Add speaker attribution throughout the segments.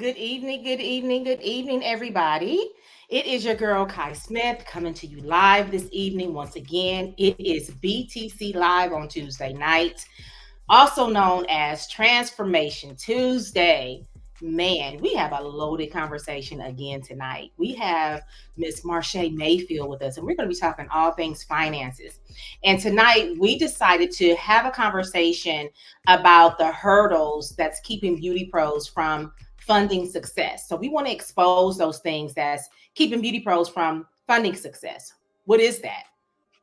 Speaker 1: Good evening, everybody. It is your girl, Kai Smith, coming to you live this evening. Once again, it is BTC Live on Tuesday night, also known as Transformation Tuesday. Man, we have a loaded conversation again tonight. We have Miss Marshea Mayfield with us, and we're going to be talking all things finances. And tonight, we decided to have a conversation about the hurdles that's keeping beauty pros from funding success. So we want to expose those things that's keeping beauty pros from funding success. What is that?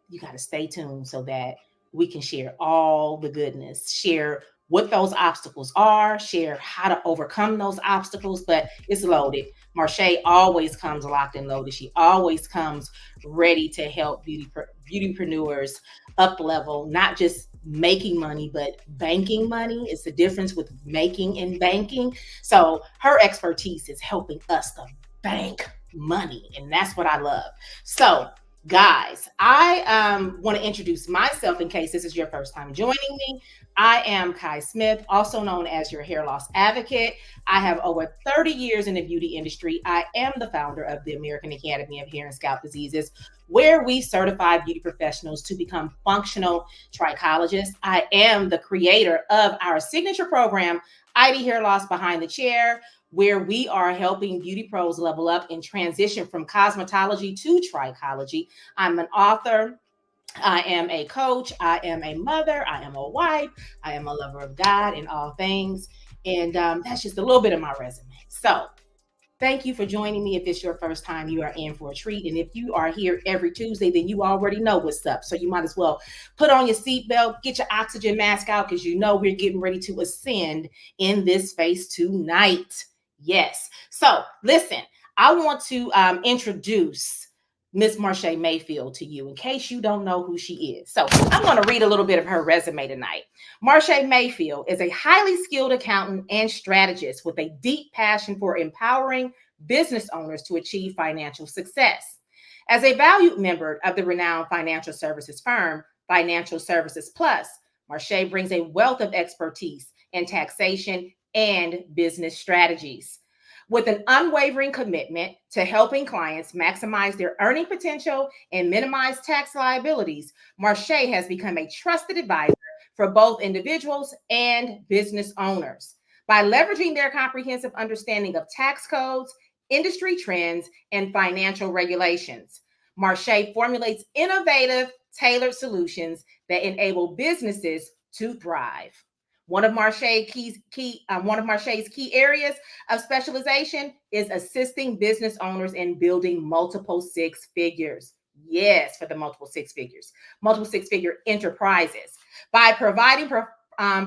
Speaker 1: You got to stay tuned so that we can share all the goodness, share what those obstacles are, share how to overcome those obstacles. But it's loaded. Marshea always comes locked and loaded. She always comes ready to help beautypreneurs up level, not just making money, but banking money. It's the difference with making and banking. So her expertise is helping us to bank money, and that's what I love. So guys, I want to introduce myself in case this is your first time joining me. I am Kai Smith, also known as your hair loss advocate. I have over 30 years in the beauty industry. I am the founder of the American Academy of Hair and Scalp Diseases, where we certify beauty professionals to become functional trichologists. I am the creator of our signature program, ID Hair Loss Behind the Chair, where we are helping beauty pros level up and transition from cosmetology to trichology. I'm an author. I am a coach. I am a mother. I am a wife. I am a lover of God and all things. And that's just a little bit of my resume. So thank you for joining me. If it's your first time, you are in for a treat. And if you are here every Tuesday, then you already know what's up. So you might as well put on your seatbelt, get your oxygen mask out, because you know we're getting ready to ascend in this space tonight. Yes. So listen, I want to introduce Miss Marshea Mayfield to you in case you don't know who she is. So I'm going to read a little bit of her resume tonight. Marshea Mayfield is a highly skilled accountant and strategist with a deep passion for empowering business owners to achieve financial success. As a valued member of the renowned financial services firm, Financial Services Plus, Marshea brings a wealth of expertise in taxation and business strategies. With an unwavering commitment to helping clients maximize their earning potential and minimize tax liabilities, Marshea has become a trusted advisor for both individuals and business owners. By leveraging their comprehensive understanding of tax codes, industry trends, and financial regulations, Marshea formulates innovative, tailored solutions that enable businesses to thrive. One of Marshea's key areas of specialization is assisting business owners in building multiple six figures. Yes, for the multiple six figure enterprises. By providing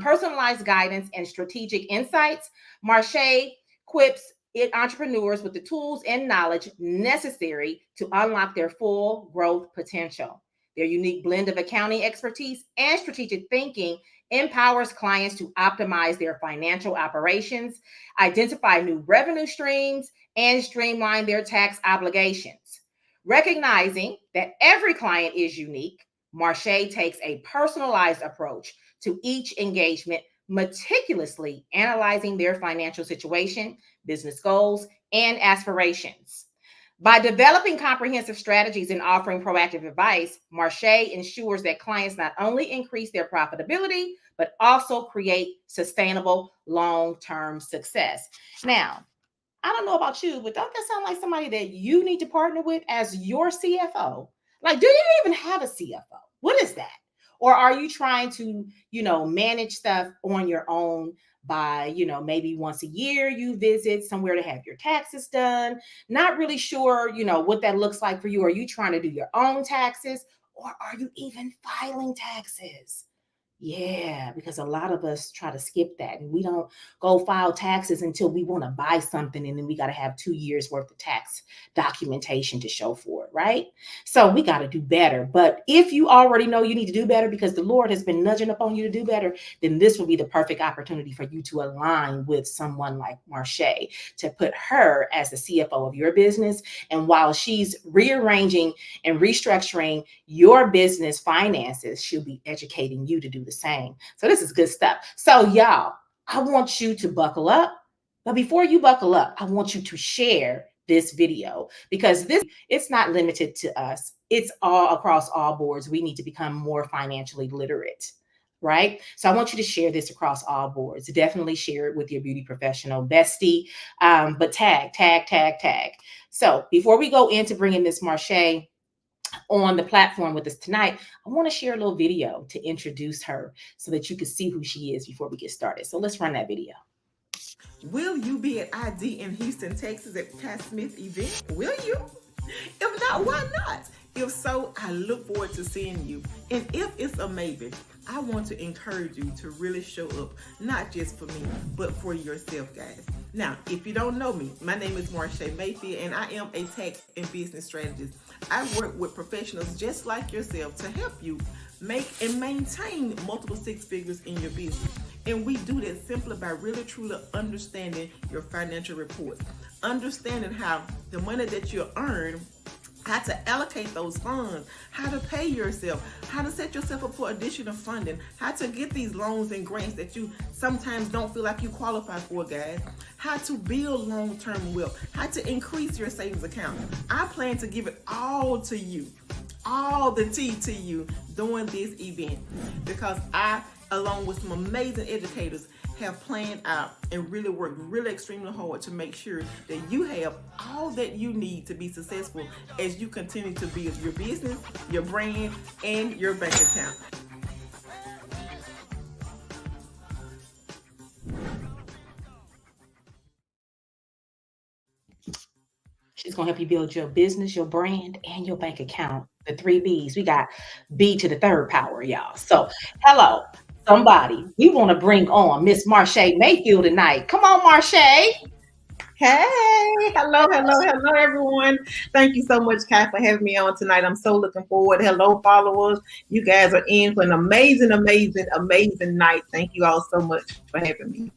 Speaker 1: personalized guidance and strategic insights, Marshea equips entrepreneurs with the tools and knowledge necessary to unlock their full growth potential. Their unique blend of accounting expertise and strategic thinking empowers clients to optimize their financial operations, identify new revenue streams, and streamline their tax obligations. Recognizing that every client is unique, Marshea takes a personalized approach to each engagement, meticulously analyzing their financial situation, business goals, and aspirations. By developing comprehensive strategies and offering proactive advice, Marshea ensures that clients not only increase their profitability, but also create sustainable long-term success. Now, I don't know about you, but don't that sound like somebody that you need to partner with as your CFO? Like, do you even have a CFO? What is that? Or are you trying to, manage stuff on your own by, maybe once a year you visit somewhere to have your taxes done? Not really sure, what that looks like for you. Are you trying to do your own taxes, or are you even filing taxes? Yeah, because a lot of us try to skip that and we don't go file taxes until we want to buy something, and then we got to have 2 years worth of tax documentation to show for it, right? So we got to do better. But if you already know you need to do better because the Lord has been nudging upon you to do better, then this will be the perfect opportunity for you to align with someone like Marshea, to put her as the CFO of your business. And while she's rearranging and restructuring your business finances, she'll be educating you to do the same. So this is good stuff. So y'all, I want you to buckle up, But before you buckle up, I want you to share this video, because it's not limited to us. It's all across all boards. We need to become more financially literate, right? So I want you to share this across all boards. Definitely share it with your beauty professional bestie, but tag, tag, tag, tag. So before we go into bringing Miss Marshea on the platform with us tonight, I want to share a little video to introduce her so that you can see who she is before we get started. So let's run that video.
Speaker 2: Will you be at ID in Houston, Texas at Kai Smith event? Will you? If not, why not? If so, I look forward to seeing you. And if it's a maybe, I want to encourage you to really show up, not just for me, but for yourself, guys. Now, if you don't know me, my name is Marshea Mayfield, and I am a tax and business strategist. I work with professionals just like yourself to help you make and maintain multiple six figures in your business. And we do that simply by really truly understanding your financial reports, understanding how the money that you earn, how to allocate those funds, how to pay yourself, how to set yourself up for additional funding, how to get these loans and grants that you sometimes don't feel like you qualify for, guys, how to build long-term wealth, how to increase your savings account. I plan to give it all to you, all the tea to you during this event, because I, along with some amazing educators, have planned out and really worked really extremely hard to make sure that you have all that you need to be successful as you continue to build your business, your brand, and your bank account.
Speaker 1: She's going to help you build your business, your brand, and your bank account. The 3 B's. We got B to the third power, y'all. So, hello, somebody. We want to bring on Miss Marshea Mayfield tonight. Come on, Marshea.
Speaker 2: Hey, hello, everyone. Thank you so much, Kai, for having me on tonight. I'm so looking forward. Hello, followers. You guys are in for an amazing night. Thank you all so much for having me.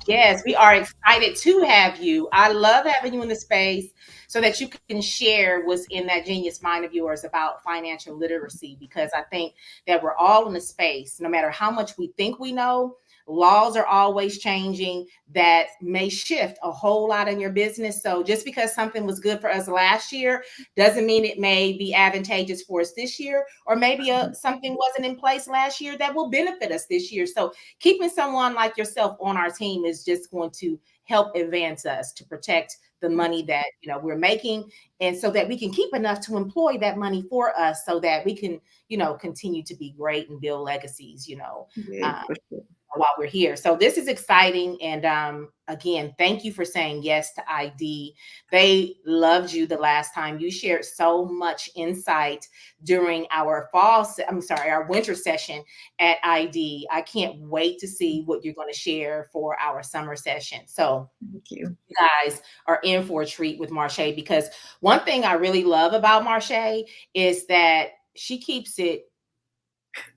Speaker 1: Yes, we are excited to have you. I love having you in the space so that you can share what's in that genius mind of yours about financial literacy, because I think that we're all in a space, no matter how much we think we know, laws are always changing that may shift a whole lot in your business. So just because something was good for us last year doesn't mean it may be advantageous for us this year, or maybe something wasn't in place last year that will benefit us this year. So keeping someone like yourself on our team is just going to help advance us to protect the money that we're making, and so that we can keep enough to employ that money for us, so that we can continue to be great and build legacies while we're here. So this is exciting. And again, thank you for saying yes to ID. They loved you the last time. You shared so much insight during our our winter session at ID. I can't wait to see what you're going to share for our summer session. So
Speaker 2: thank you.
Speaker 1: You guys are in for a treat with Marshea, because one thing I really love about Marshea is that she keeps it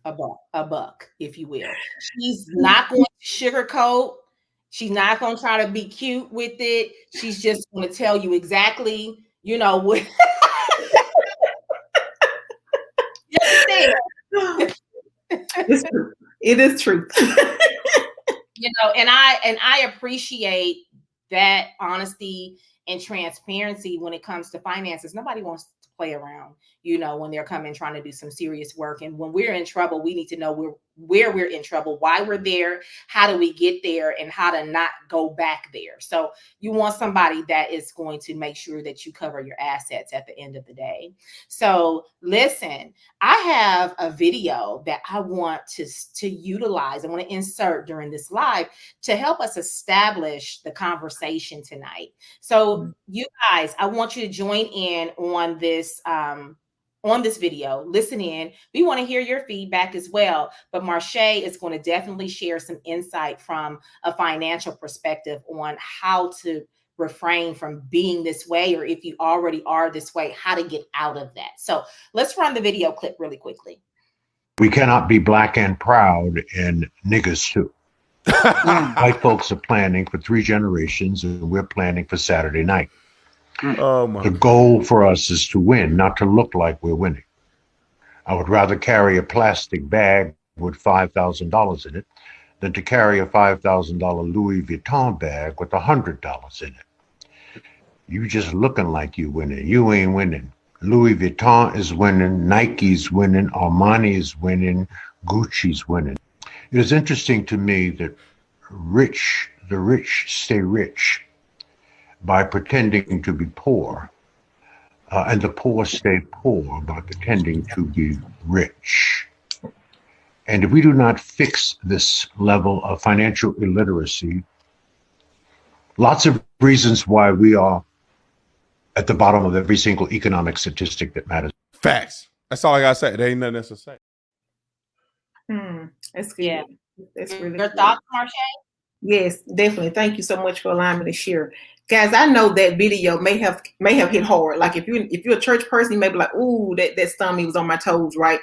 Speaker 1: a buck, if you will. She's not going to sugarcoat. She's not going to try to be cute with it. She's just going to tell you exactly, what.
Speaker 2: It is true.
Speaker 1: And I appreciate that honesty and transparency when it comes to finances. Nobody wants to play around, when they're coming trying to do some serious work. And when we're in trouble, we need to know where we're in trouble, why we're there, how do we get there, and how to not go back there. So you want somebody that is going to make sure that you cover your assets at the end of the day. So listen, I have a video that I want to utilize. I want to insert during this live to help us establish the conversation tonight. So you guys, I want you to join in on this video. Listen in. We want to hear your feedback as well. But Marshea is going to definitely share some insight from a financial perspective on how to refrain from being this way, or if you already are this way, how to get out of that. So let's run the video clip really quickly.
Speaker 3: We cannot be black and proud and niggas too. White folks are planning for 3 generations, and we're planning for Saturday night. The goal for us is to win, not to look like we're winning. I would rather carry a plastic bag with $5,000 in it than to carry a $5,000 Louis Vuitton bag with $100 in it. You just looking like you winning. You ain't winning. Louis Vuitton is winning, Nike's winning, Armani is winning, Gucci's winning. It is interesting to me that the rich stay rich by pretending to be poor, and the poor stay poor by pretending to be rich. And if we do not fix this level of financial illiteracy, lots of reasons why we are at the bottom of every single economic statistic that matters.
Speaker 4: Facts. That's all I gotta say. There ain't nothing else to say.
Speaker 2: That's good.
Speaker 1: Yeah.
Speaker 2: That's really
Speaker 1: Your
Speaker 2: good.
Speaker 1: thoughts, Marshea?
Speaker 2: Yes, definitely. Thank you so much for allowing me to share. Guys, I know that video may have hit hard. Like if you're a church person, you may be like, ooh, that stomach was on my toes, right?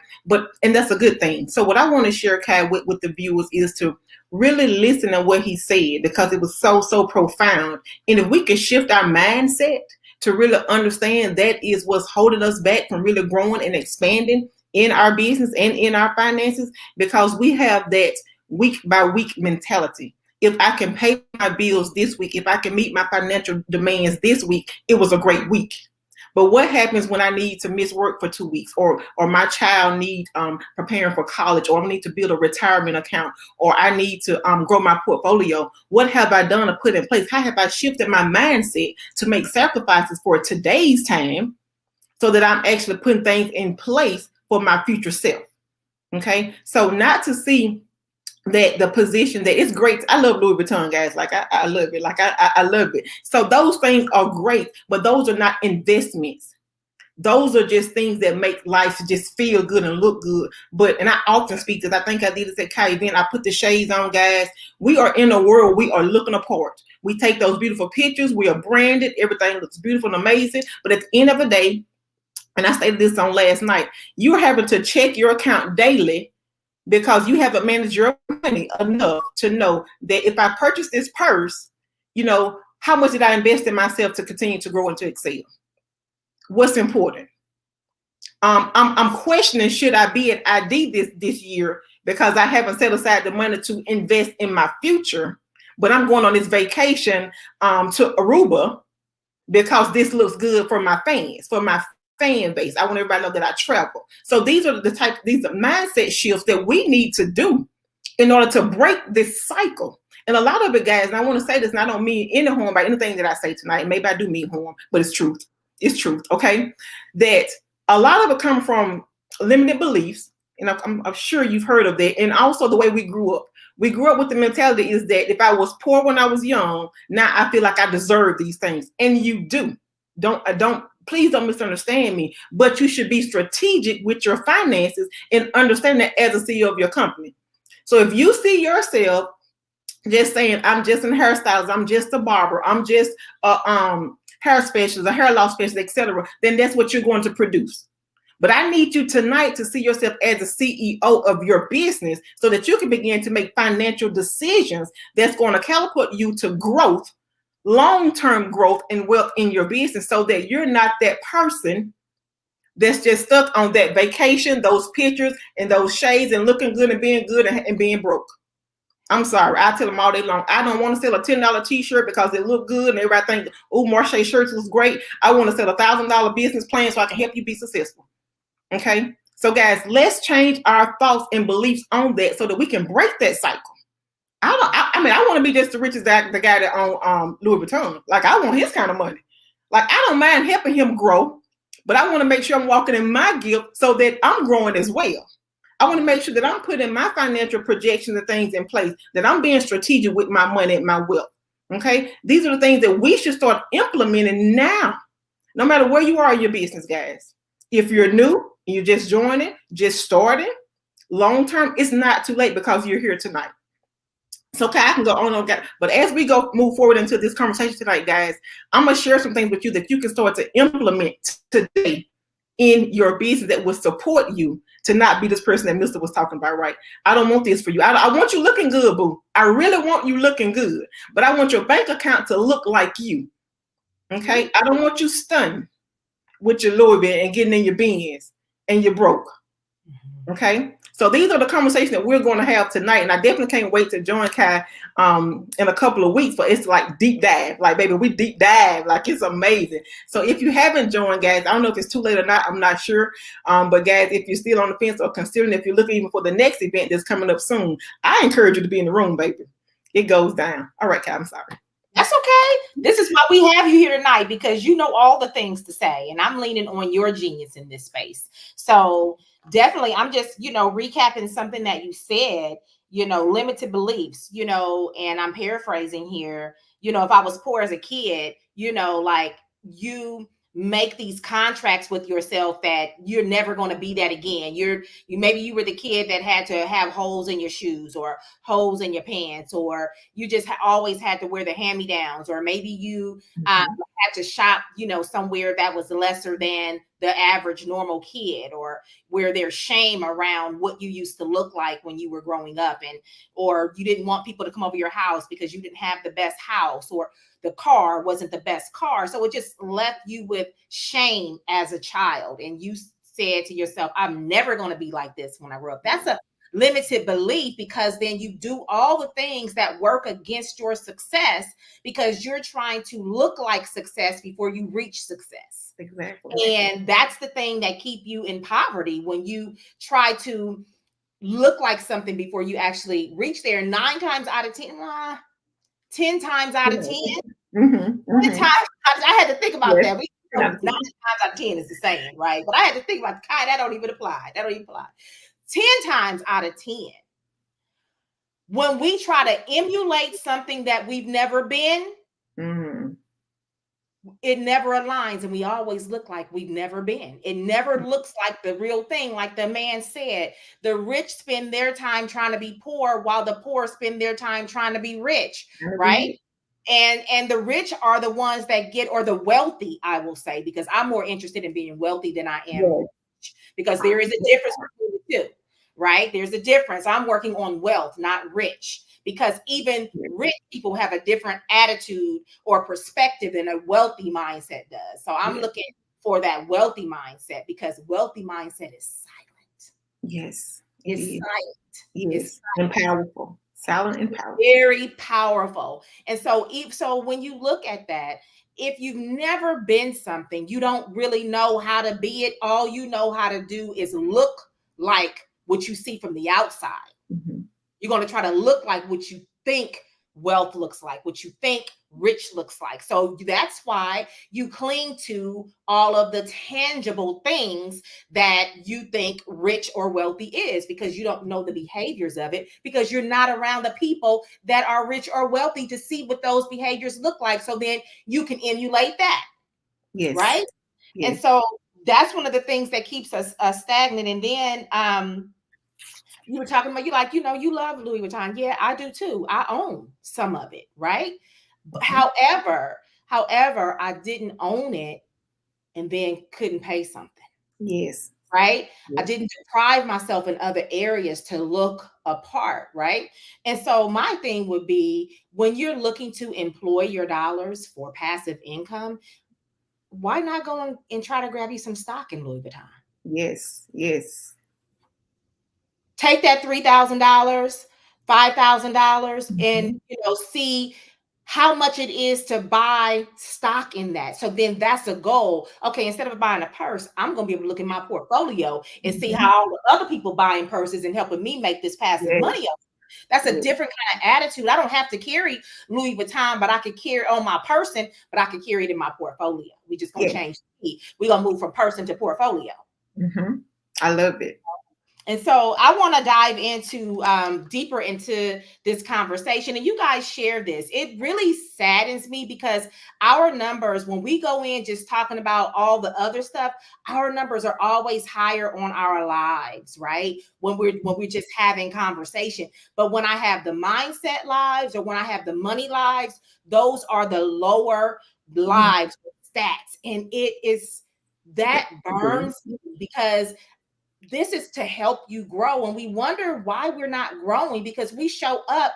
Speaker 2: And that's a good thing. So what I want to share, Kai, with the viewers is to really listen to what he said, because it was so profound. And if we can shift our mindset to really understand that is what's holding us back from really growing and expanding in our business and in our finances, because we have that week by week mentality. If I can pay my bills this week, if I can meet my financial demands this week, it was a great week. But what happens when I need to miss work for 2 weeks, or my child needs preparing for college, or I need to build a retirement account, or I need to grow my portfolio? What have I done to put in place? How have I shifted my mindset to make sacrifices for today's time so that I'm actually putting things in place for my future self? Okay, so not to see that the position that it's great. I love Louis Vuitton, guys. Like I love it. Like I love it. So those things are great, but those are not investments. Those are just things that make life just feel good and look good. And I often speak, because I think I did this at Kai event. I put the shades on, guys. We are in a world, we are looking apart. We take those beautiful pictures. We are branded. Everything looks beautiful and amazing. But at the end of the day, and I stated this on last night, you're having to check your account daily, because you haven't managed your money enough to know that if I purchase this purse, how much did I invest in myself to continue to grow and to excel? What's important? I'm questioning, should I be at ID this year, because I haven't set aside the money to invest in my future, but I'm going on this vacation to Aruba because this looks good for my fans, for my fan base. I want everybody to know that I travel. So these are mindset shifts that we need to do in order to break this cycle. And a lot of it, guys, and I want to say this, and I don't mean any harm by anything that I say tonight. Maybe I do mean harm, but it's truth. It's truth, okay? That a lot of it comes from limited beliefs, and I'm sure you've heard of that, and also the way we grew up. We grew up with the mentality is that if I was poor when I was young, now I feel like I deserve these things. And you do. Please don't misunderstand me, but you should be strategic with your finances and understand that as a CEO of your company. So if you see yourself just saying, I'm just in hairstyles, I'm just a barber, I'm just a hair specialist, a hair loss specialist, etc., then that's what you're going to produce. But I need you tonight to see yourself as a CEO of your business so that you can begin to make financial decisions that's going to catapult you to growth, long-term growth and wealth in your business, so that you're not that person that's just stuck on that vacation, those pictures and those shades and looking good and being broke. I'm sorry. I tell them all day long, I don't want to sell a $10 t-shirt because it look good and everybody think, oh, Marshea shirts was great. I want to sell $1,000 business plan so I can help you be successful. Okay. So guys, let's change our thoughts and beliefs on that so that we can break that cycle. I want to be just as rich as the guy that own Louis Vuitton. Like, I want his kind of money. Like, I don't mind helping him grow, but I want to make sure I'm walking in my gift so that I'm growing as well. I want to make sure that I'm putting my financial projections and things in place, that I'm being strategic with my money and my wealth. Okay? These are the things that we should start implementing now, no matter where you are in your business, guys. If you're new, you're just joining, just starting, long term, it's not too late because you're here tonight. So okay, I can go on, but as we move forward into this conversation tonight, guys, I'm gonna share some things with you that you can start to implement today in your business that will support you to not be this person that Mr. was talking about, right? I don't want this for you. I want you looking good, boo. I really want you looking good, but I want your bank account to look like you. Okay, I don't want you stunned with your Louis Vuitton and getting in your Benz and you're broke. Okay. So these are the conversations that we're going to have tonight, and I definitely can't wait to join Kai in a couple of weeks. But it's like deep dive, like baby, we deep dive, like it's amazing. So if you haven't joined, guys, I don't know if it's too late or not. I'm not sure. But guys, if you're still on the fence or considering if you're looking even for the next event that's coming up soon, I encourage you to be in the room, baby. It goes down. All right, Kai, I'm sorry.
Speaker 1: That's okay. This is why we have you here tonight, because you know all the things to say, and I'm leaning on your genius in this space. So definitely, I'm just, recapping something that you said, limited beliefs, and I'm paraphrasing here. If I was poor as a kid, like you make these contracts with yourself that you're never going to be that again. Maybe you were the kid that had to have holes in your shoes or holes in your pants, or you just always had to wear the hand-me-downs, or maybe you had to shop, somewhere that was lesser than the average normal kid, or where there's shame around what you used to look like when you were growing up, or you didn't want people to come over your house because you didn't have the best house, or the car wasn't the best car. So it just left you with shame as a child. And you said to yourself, I'm never going to be like this when I grow up. That's a limited belief, because then you do all the things that work against your success, because you're trying to look like success before you reach success.
Speaker 2: Exactly.
Speaker 1: And that's the thing that keep you in poverty, when you try to look like something before you actually reach there. 9 times out of 10, 10 times out of 10. 10 times, I had to think about that. 9 times out of 10 is the same, right? But I had to think about that don't even apply. 10 times out of 10, when we try to emulate something that we've never been, it never aligns, and we always look like we've never been. It never looks like the real thing. Like the man said, the rich spend their time trying to be poor, while the poor spend their time trying to be rich, right? And the rich are the ones that get, or the wealthy, I will say, because I'm more interested in being wealthy than I am rich, because there is a difference between the two, right? There's a difference. I'm working on wealth, not rich, because even rich people have a different attitude or perspective than a wealthy mindset does. So I'm looking for that wealthy mindset, because wealthy mindset is silent.
Speaker 2: Yes.
Speaker 1: It's silent.
Speaker 2: Yes. And powerful. Silent and powerful.
Speaker 1: Very powerful. And so when you look at that, if you've never been something, you don't really know how to be it. All you know how to do is look like what you see from the outside. You're going to try to look like what you think wealth looks like, what you think rich looks like. So that's why you cling to all of the tangible things that you think rich or wealthy is, because you don't know the behaviors of it, because you're not around the people that are rich or wealthy to see what those behaviors look like. So then you can emulate that.
Speaker 2: Yes.
Speaker 1: Right. Yes. And so that's one of the things that keeps us stagnant. And then you were talking about, you love Louis Vuitton. Yeah, I do too. I own some of it, right? However, I didn't own it and then couldn't pay something.
Speaker 2: Yes.
Speaker 1: Right? Yes. I didn't deprive myself in other areas to look apart, right? And so my thing would be, when you're looking to employ your dollars for passive income, why not go and try to grab you some stock in Louis Vuitton?
Speaker 2: Yes, yes.
Speaker 1: Take that $3,000, $5,000, and see how much it is to buy stock in that. So then that's a goal. Okay, instead of buying a purse, I'm going to be able to look at my portfolio and see how all the other people buying purses and helping me make this passive money up. That's a different kind of attitude. I don't have to carry Louis Vuitton, but I could carry on my person, but I could carry it in my portfolio. We just going to change the key. We're going to move from person to portfolio.
Speaker 2: I love it.
Speaker 1: And so I want to dive into deeper into this conversation, and you guys share this. It really saddens me, because our numbers, when we go in just talking about all the other stuff, our numbers are always higher on our lives, right? When we're just having conversation. But when I have the mindset lives, or when I have the money lives, those are the lower lives stats, and it is that burns me, because this is to help you grow. And we wonder why we're not growing, because we show up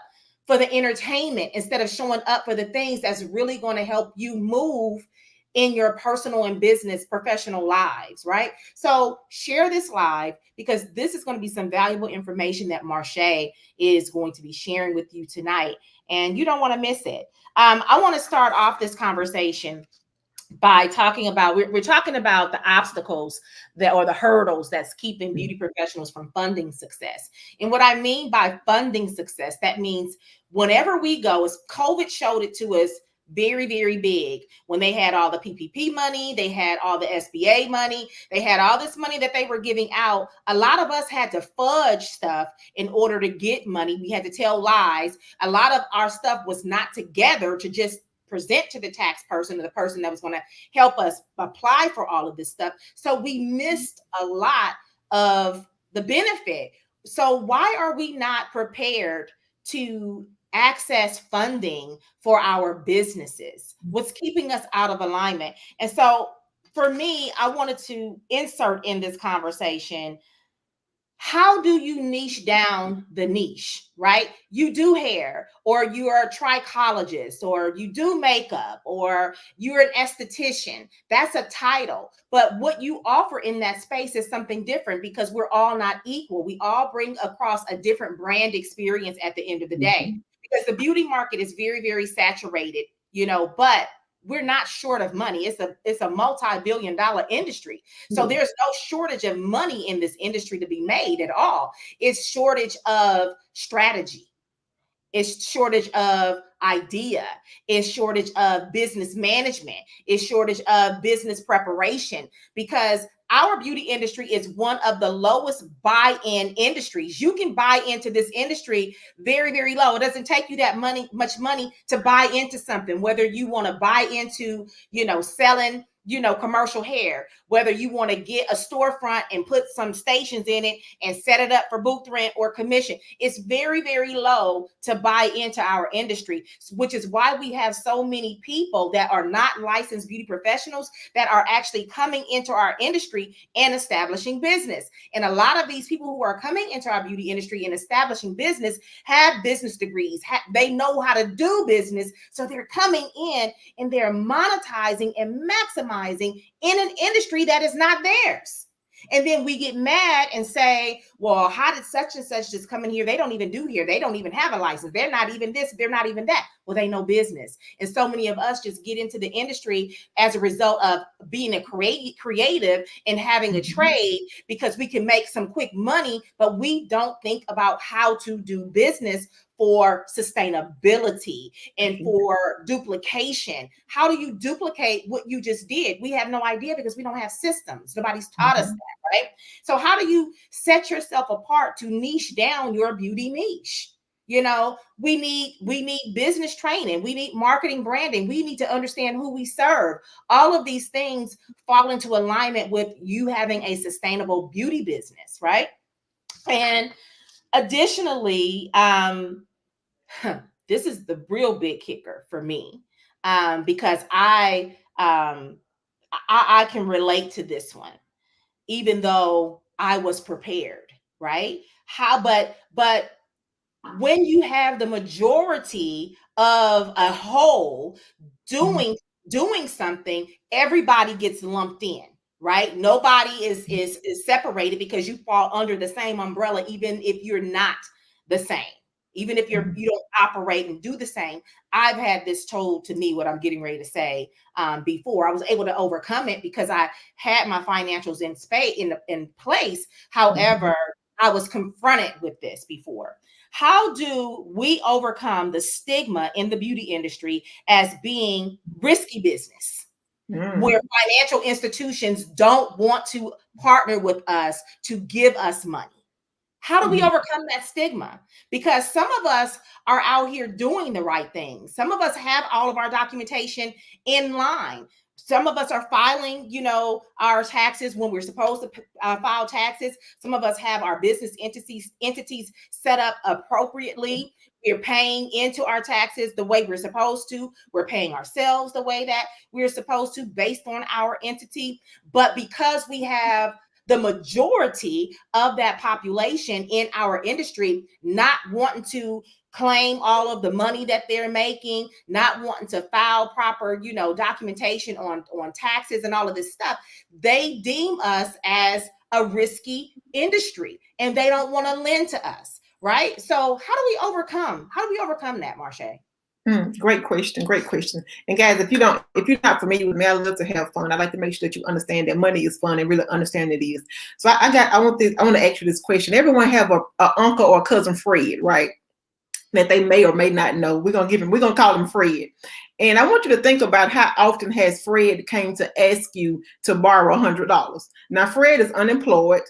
Speaker 1: for the entertainment instead of showing up for the things that's really going to help you move in your personal and business professional lives, right? So share this live because this is going to be some valuable information that Marshea is going to be sharing with you tonight, and you don't want to miss it. I want to start off this conversation by talking about we're talking about the obstacles that or the hurdles that's keeping beauty professionals from funding success. And what I mean by funding success, that means whenever we go, as COVID showed it to us very, very big, when they had all the PPP money, they had all the SBA money, they had all this money that they were giving out. A lot of us had to fudge stuff in order to get money. We had to tell lies. A lot of our stuff was not together to just present to the tax person or the person that was going to help us apply for all of this stuff. So we missed a lot of the benefit. So why are we not prepared to access funding for our businesses? What's keeping us out of alignment? And so for me, I wanted to insert in this conversation, how do you niche down the niche, right? You do hair, or you are a trichologist, or you do makeup, or you're an esthetician. That's a title. But what you offer in that space is something different because we're all not equal. We all bring across a different brand experience at the end of the day. Because the beauty market is very, very saturated, but we're not short of money. It's a multi-billion-dollar industry. So there's no shortage of money in this industry to be made at all. It's shortage of strategy. It's shortage of idea. It's shortage of business management. It's shortage of business preparation, because our beauty industry is one of the lowest buy-in industries. You can buy into this industry very, very low. It doesn't take you that much money to buy into something, whether you want to buy into, selling, commercial hair, whether you want to get a storefront and put some stations in it and set it up for booth rent or commission. It's very, very low to buy into our industry, which is why we have so many people that are not licensed beauty professionals that are actually coming into our industry and establishing business. And a lot of these people who are coming into our beauty industry and establishing business have business degrees. They know how to do business. So they're coming in and they're monetizing and maximizing in an industry that is not theirs. And then we get mad and say, well, how did such and such just come in here? They don't even do here. They don't even have a license. They're not even this. They're not even that. Well, they know business. And so many of us just get into the industry as a result of being a creative and having a trade because we can make some quick money, but we don't think about how to do business for sustainability and for duplication. How do you duplicate what you just did? We have no idea because we don't have systems. Nobody's taught us that, right? So how do you set yourself apart to niche down your beauty niche? We need business training. We need marketing, branding. We need to understand who we serve. All of these things fall into alignment with you having a sustainable beauty business, right? And additionally, this is the real big kicker for me, because I can relate to this one, even though I was prepared, right? But when you have the majority of a whole doing something, everybody gets lumped in, right? Nobody is separated because you fall under the same umbrella, even if you're not the same. Even if you don't operate and do the same. I've had this told to me, what I'm getting ready to say, before. I was able to overcome it because I had my financials in place. However, I was confronted with this before. How do we overcome the stigma in the beauty industry as being risky business, where financial institutions don't want to partner with us to give us money? How do we overcome that stigma? Because some of us are out here doing the right thing. Some of us have all of our documentation in line. Some of us are filing, our taxes when we're supposed to file taxes. Some of us have our business entities set up appropriately. We're paying into our taxes the way we're supposed to. We're paying ourselves the way that we're supposed to based on our entity. But because we have the majority of that population in our industry not wanting to claim all of the money that they're making, not wanting to file proper, documentation on taxes and all of this stuff. They deem us as a risky industry and they don't want to lend to us, right? So how do we overcome that, Marshea?
Speaker 2: Great question. And guys, if you're not familiar with me, I love to have fun. I like to make sure that you understand that money is fun and really understand it is. So I want to ask you this question. Everyone have a uncle or a cousin Fred, right? That they may or may not know. We're gonna call him Fred. And I want you to think about how often has Fred came to ask you to borrow $100. Now Fred is unemployed.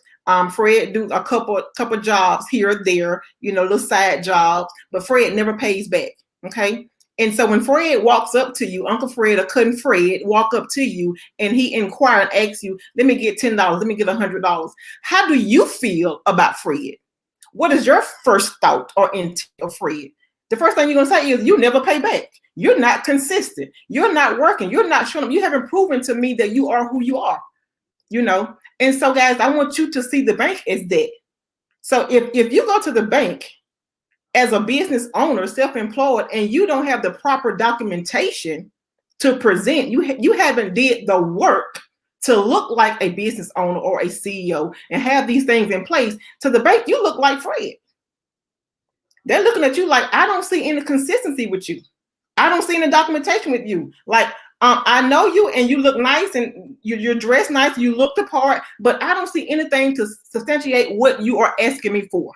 Speaker 2: Fred do a couple jobs here or there, little side jobs, but Fred never pays back. Okay. And so when Fred walks up to you, Uncle Fred or cousin Fred walk up to you and he inquire and asks you, let me get $10, let me get $100. How do you feel about Fred? What is your first thought or intent of Fred? The first thing you're going to say is you never pay back. You're not consistent. You're not working. You're not showing up. You haven't proven to me that you are who you are, And so guys, I want you to see the bank as that. So if you go to the bank as a business owner, self-employed, and you don't have the proper documentation to present, you haven't did the work to look like a business owner or a CEO and have these things in place, to the bank, you look like Fred. They're looking at you like, I don't see any consistency with you. I don't see any documentation with you. Like, I know you and you look nice and you're dressed nice, you look the part, but I don't see anything to substantiate what you are asking me for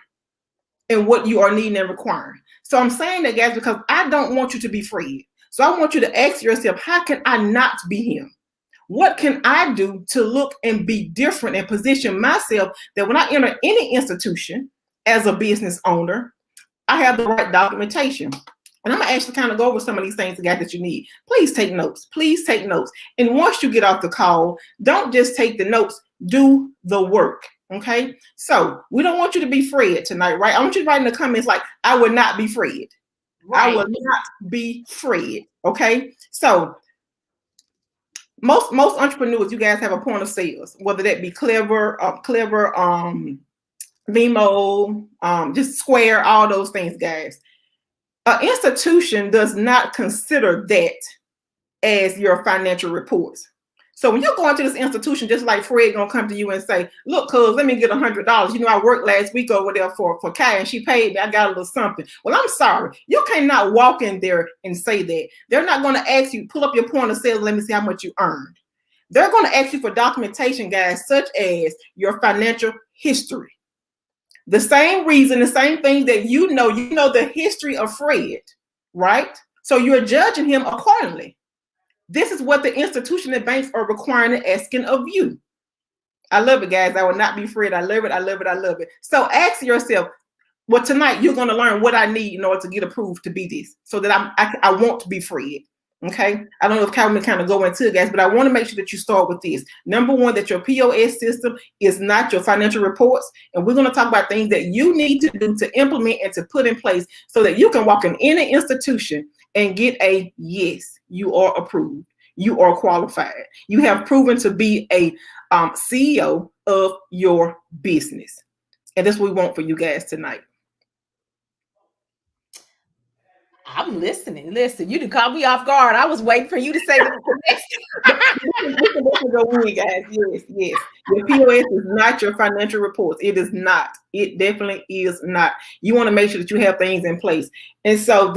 Speaker 2: and what you are needing and requiring. So I'm saying that, guys, because I don't want you to be Fred. So I want you to ask yourself, how can I not be him? What can I do to look and be different and position myself that when I enter any institution as a business owner, I have the right documentation? And I'm going to actually kind of go over some of these things, guys, that you need. Please take notes. Please take notes. And once you get off the call, don't just take the notes, do the work. Okay? So we don't want you to be Fred tonight, right? I want you to write in the comments like, I would not be Fred. Right. I will not be Fred. Okay? So most entrepreneurs, you guys have a point of sales, whether that be Clever, Vimo, just Square, all those things, guys. An institution does not consider that as your financial reports. So when you're going to this institution, just like Fred gonna come to you and say, look, cuz, let me get $100. I worked last week over there for Kai and she paid me. I got a little something. Well, I'm sorry. You cannot walk in there and say that. They're not going to ask you, pull up your point of sale, let me see how much you earned. They're going to ask you for documentation, guys, such as your financial history. The same reason, the same thing that you know the history of Fred, right? So you're judging him accordingly. This is what the institution and banks are requiring and asking of you. I love it, guys. I will not be Fred. I love it. I love it. I love it. So ask yourself, well, tonight you're going to learn what I need in order to get approved to be this, so that I want to be Fred. Okay. I don't know if Calvin kind of go into it, guys, but I want to make sure that you start with this. Number one, that your POS system is not your financial reports. And we're going to talk about things that you need to do to implement and to put in place so that you can walk in any institution and get a yes, you are approved. You are qualified. You have proven to be a CEO of your business. And that's what we want for you guys tonight.
Speaker 1: I'm listening. Listen, you didn't call me off guard. I was waiting for you to say the next.
Speaker 2: Yes. Your POS is not your financial reports. It is not. It definitely is not. You want to make sure that you have things in place. And so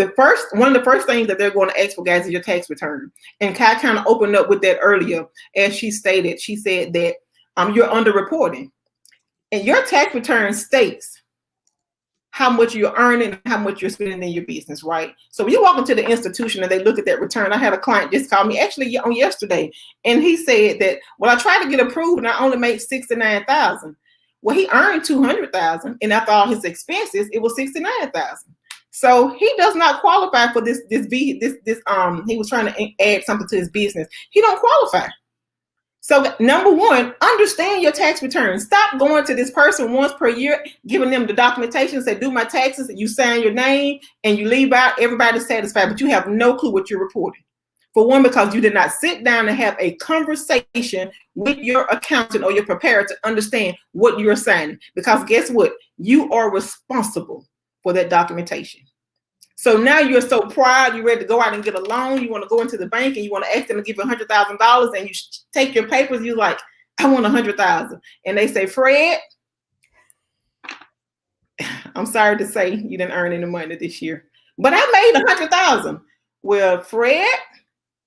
Speaker 2: one of the first things that they're going to ask for, guys, is your tax return. And Kai kind of opened up with that earlier, as she stated. She said that you're underreporting, and your tax return states how much you're earning, how much you're spending in your business, right? So when you walk into the institution and they look at that return, I had a client just call me actually on yesterday, and he said that, well, I tried to get approved and I only made $69,000. Well, he earned $200,000, and after all his expenses, it was $69,000. So he does not qualify for this. He was trying to add something to his business. He don't qualify. So number one, understand your tax return. Stop going to this person once per year, giving them the documentation, say, do my taxes, and you sign your name and you leave out, everybody's satisfied, but you have no clue what you're reporting. For one, because you did not sit down and have a conversation with your accountant or your preparer to understand what you're signing. Because guess what? You are responsible for that documentation. So now you're so proud, you're ready to go out and get a loan. You want to go into the bank and you want to ask them to give you $100,000, and you take your papers. You're like, I want $100,000, and they say, Fred, I'm sorry to say you didn't earn any money this year, but I made $100,000. Well, Fred,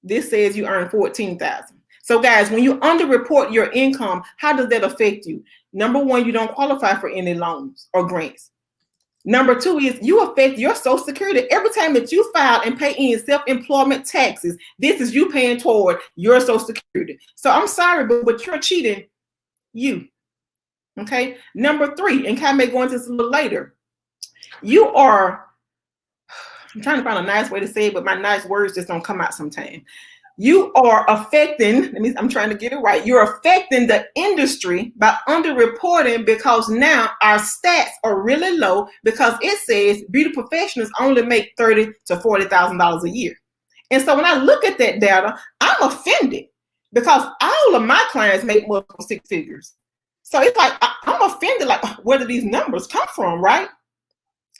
Speaker 2: this says you earned $14,000. So guys, when you underreport your income, how does that affect you? Number one, you don't qualify for any loans or grants. Number two is you affect your Social Security. Every time that you file and pay in self-employment taxes, this is you paying toward your Social Security. So I'm sorry, but you're cheating you. Okay. Number three, and Kai may go into this a little later. You are, I'm trying to find a nice way to say it, but my nice words just don't come out sometimes. You are affecting, I'm trying to get it right. You're affecting the industry by underreporting, because now our stats are really low, because it says beauty professionals only make $30,000 to $40,000 a year. And so when I look at that data, I'm offended, because all of my clients make more than 6 figures. So it's like, I'm offended, like, where do these numbers come from, right?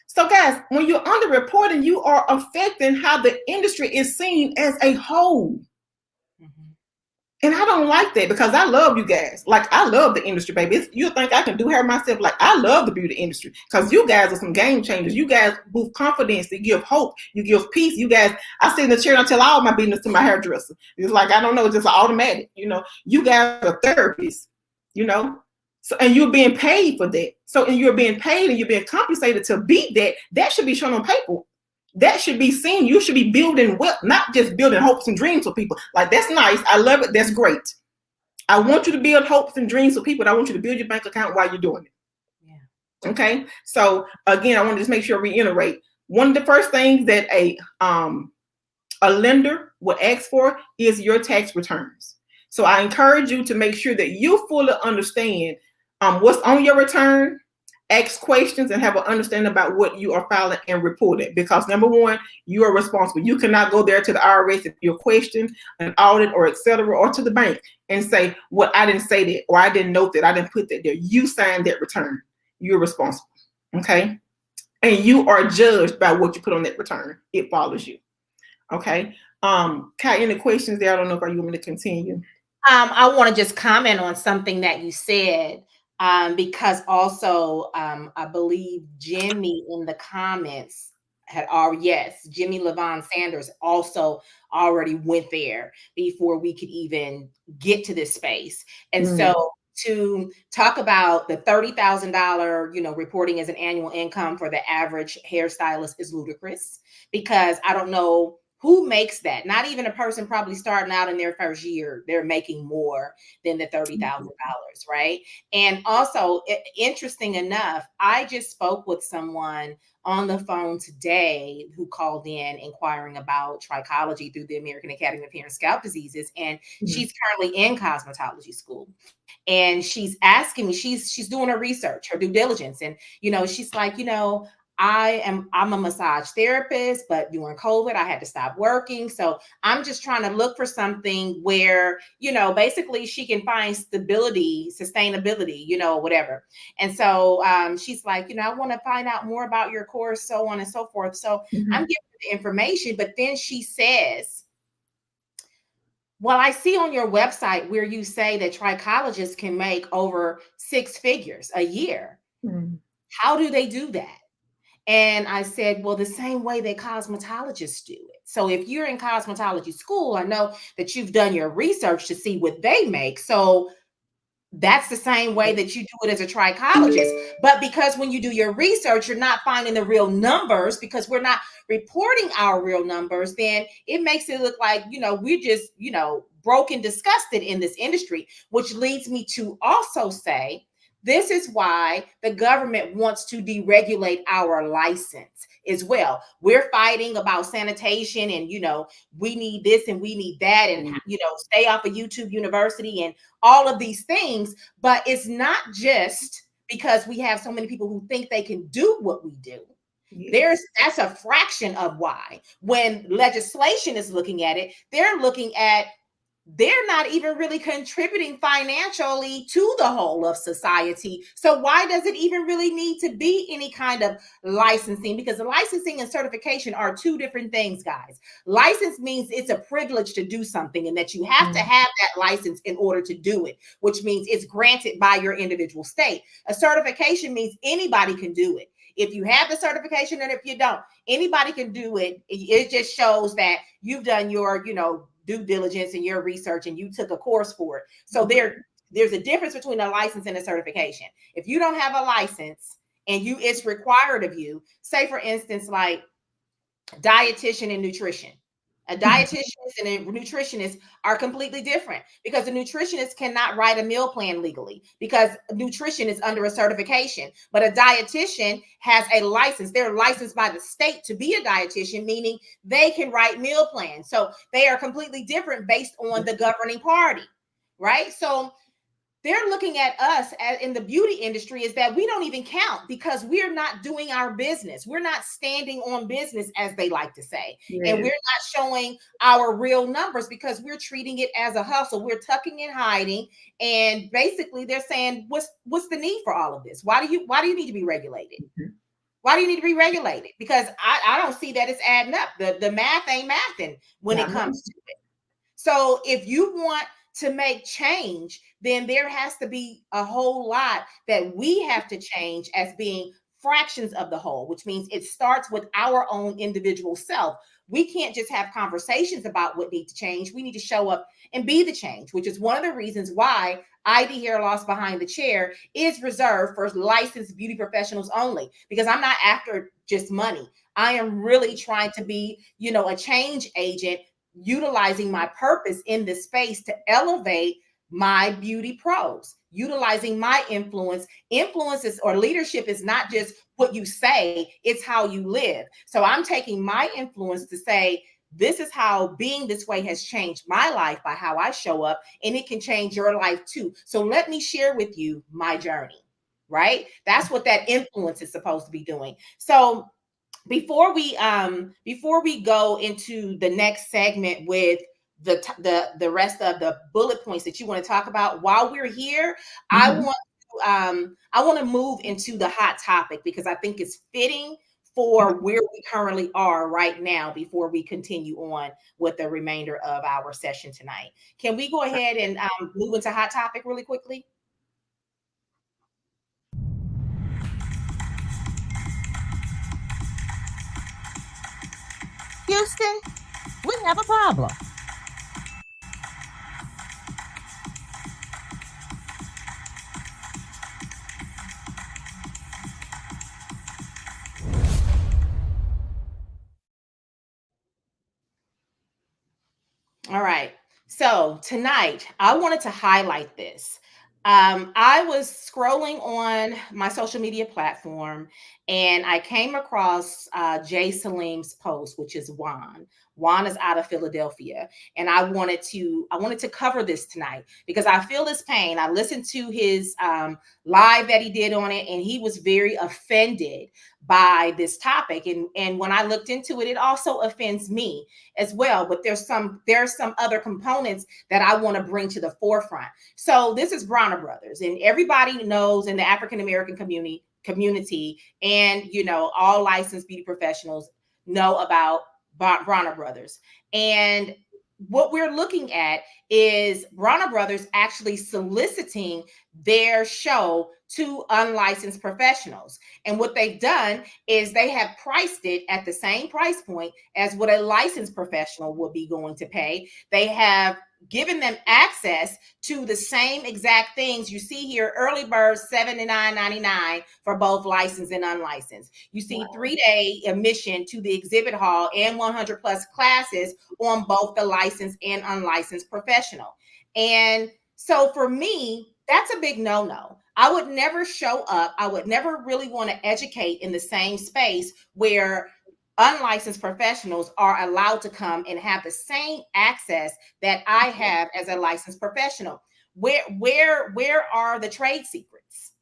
Speaker 2: So guys, when you're underreporting, you are affecting how the industry is seen as a whole. Mm-hmm. And I don't like that, because I love you guys. Like, I love the industry, baby. You think I can do hair myself? Like, I love the beauty industry, because you guys are some game changers. You guys boost confidence. You give hope. You give peace. You guys, I sit in the chair and I tell all my business to my hairdresser. It's like, I don't know, it's just automatic. You guys are therapists, So, and you're being paid for that. So, and you're being paid and you're being compensated to be that. That should be shown on paper. That should be seen. You should be building wealth, not just building hopes and dreams for people. Like, that's nice. I love it. That's great. I want you to build hopes and dreams for people. I want you to build your bank account while you're doing it. Yeah. Okay. So again, I want to just make sure I reiterate. One of the first things that a lender will ask for is your tax returns. So I encourage you to make sure that you fully understand what's on your return, ask questions, and have an understanding about what you are filing and reporting. Because number one, you are responsible. You cannot go there to the IRS if you're questioned, an audit, or et cetera, or to the bank and say, well, I didn't say that, or I didn't note that, I didn't put that there. You signed that return. You're responsible. Okay. And you are judged by what you put on that return. It follows you. Okay. Kai, any questions there? I don't know if you want me to continue.
Speaker 1: I want to just comment on something that you said. Because also, I believe Jimmy in the comments had already, yes, Jimmy Levon Sanders also already went there before we could even get to this space. And so to talk about the $30,000, reporting as an annual income for the average hairstylist is ludicrous, because I don't know who makes that. Not even a person probably starting out in their first year, they're making more than the $30,000, right? And also, interesting enough, I just spoke with someone on the phone today who called in inquiring about trichology through the American Academy of Hair and Scalp Diseases. And she's currently in cosmetology school. And she's asking me, she's doing her research, her due diligence. And, she's like, I'm a massage therapist, but during COVID, I had to stop working. So I'm just trying to look for something where, basically she can find stability, sustainability, whatever. And so she's like, I want to find out more about your course, so on and so forth. So I'm giving her the information, but then she says, well, I see on your website where you say that trichologists can make over 6 figures a year. How do they do that? And I said, well, the same way that cosmetologists do it. So if you're in cosmetology school, I know that you've done your research to see what they make. So that's the same way that you do it as a trichologist. But because when you do your research, you're not finding the real numbers, because we're not reporting our real numbers, then it makes it look like, we're just, broke and disgusted in this industry, which leads me to also say, this is why the government wants to deregulate our license as well. We're fighting about sanitation and, we need this and we need that and, stay off of YouTube University and all of these things. But it's not just because we have so many people who think they can do what we do. That's a fraction of why. When legislation is looking at it, they're looking at, they're not even really contributing financially to the whole of society. So why does it even really need to be any kind of licensing? Because the licensing and certification are two different things, guys. License means it's a privilege to do something, and that you have to have that license in order to do it, which means it's granted by your individual state. A certification means anybody can do it. If you have the certification and if you don't, anybody can do it. It just shows that you've done your, due diligence and your research, and you took a course for it. So there's a difference between a license and a certification. If you don't have a license and it's required of you, say for instance, like dietitian and nutrition. A dietitian and a nutritionist are completely different, because a nutritionist cannot write a meal plan legally because nutrition is under a certification. But a dietitian has a license. They're licensed by the state to be a dietitian, meaning they can write meal plans. So they are completely different based on the governing party, right? So they're looking at us in the beauty industry is that we don't even count, because we're not doing our business. We're not standing on business, as they like to say. And we're not showing our real numbers because we're treating it as a hustle. We're tucking and hiding. And basically they're saying, what's the need for all of this? Why do you need to be regulated? Why do you need to be regulated? Because I don't see that it's adding up. The math ain't mathing when it comes to it. So if you want to make change, then there has to be a whole lot that we have to change as being fractions of the whole, which means it starts with our own individual self. We can't just have conversations about what needs to change. We need to show up and be the change, which is one of the reasons why ID hair loss behind the chair is reserved for licensed beauty professionals only, because I'm not after just money. I am really trying to be, a change agent, utilizing my purpose in this space to elevate my beauty pros, utilizing my influences or leadership is not just what you say, it's how you live. So I'm taking my influence to say, this is how being this way has changed my life by how I show up, and it can change your life too. So let me share with you my journey, right? That's what that influence is supposed to be doing. So before we go into the next segment with the rest of the bullet points that you want to talk about while we're here, I want to move into the hot topic, because I think it's fitting for where we currently are right now before we continue on with the remainder of our session tonight. Can we go ahead and move into hot topic really quickly?
Speaker 5: Houston, we have a problem.
Speaker 1: All right. So tonight, I wanted to highlight this. I was scrolling on my social media platform, and I came across Jay Salim's post, which is Juan. Juan is out of Philadelphia, and I wanted to cover this tonight because I feel his pain. I listened to his live that he did on it, and he was very offended by this topic. And when I looked into it, it also offends me as well. But there's some other components that I want to bring to the forefront. So this is Bronner Brothers, and everybody knows in the African American community, and all licensed beauty professionals know about Bronner Brothers. And what we're looking at is Bronner Brothers actually soliciting their show to unlicensed professionals. And what they've done is they have priced it at the same price point as what a licensed professional would be going to pay. They have given them access to the same exact things you see here. Early bird $79.99 for both licensed and unlicensed. You see 3-day admission to the exhibit hall and 100 plus classes on both the licensed and unlicensed professional. And so for me, that's a big no-no. I would never show up. I would never really want to educate in the same space where unlicensed professionals are allowed to come and have the same access that I have as a licensed professional. Where are the trade secrets?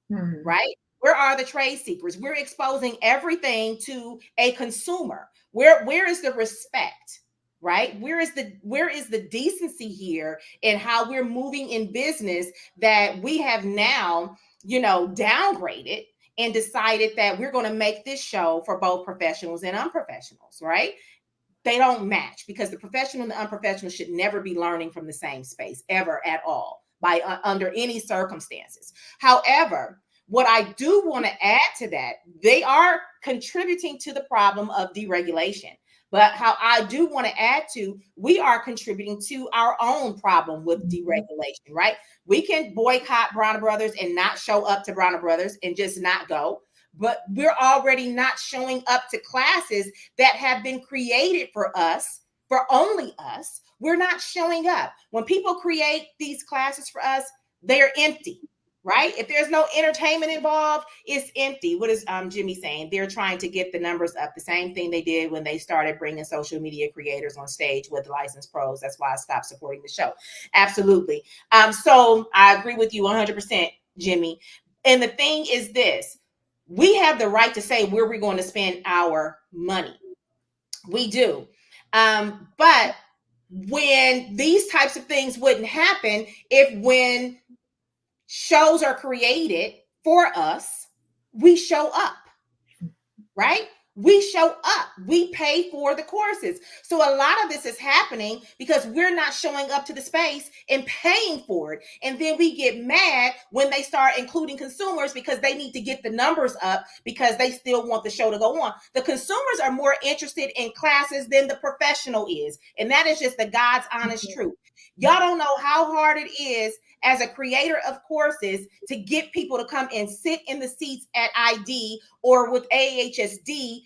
Speaker 1: Right? Where are the trade secrets? We're exposing everything to a consumer. Where is the respect? Right? Where is the decency here in how we're moving in business that we have now, downgraded and decided that we're going to make this show for both professionals and unprofessionals, right? They don't match because the professional and the unprofessional should never be learning from the same space ever at all by under any circumstances. However, what I do want to add to that, they are contributing to the problem of deregulation. But how I do want to add to, we are contributing to our own problem with deregulation, right? We can boycott Bronner Brothers and not show up to Bronner Brothers and just not go. But we're already not showing up to classes that have been created for us, for only us. We're not showing up. When people create these classes for us, they're empty, right? If there's no entertainment involved, it's empty. What is Jimmy saying? They're trying to get the numbers up. The same thing they did when they started bringing social media creators on stage with licensed pros. That's why I stopped supporting the show. Absolutely. So I agree with you 100%, Jimmy. And the thing is this. We have the right to say where we're going to spend our money. We do. But when these types of things wouldn't happen, when shows are created for us, we show up, right? We show up. We pay for the courses. So a lot of this is happening because we're not showing up to the space and paying for it. And then we get mad when they start including consumers because they need to get the numbers up because they still want the show to go on. The consumers are more interested in classes than the professional is. And that is just the God's honest truth. Y'all don't know how hard it is as a creator of courses to get people to come and sit in the seats at ID or with AHSD.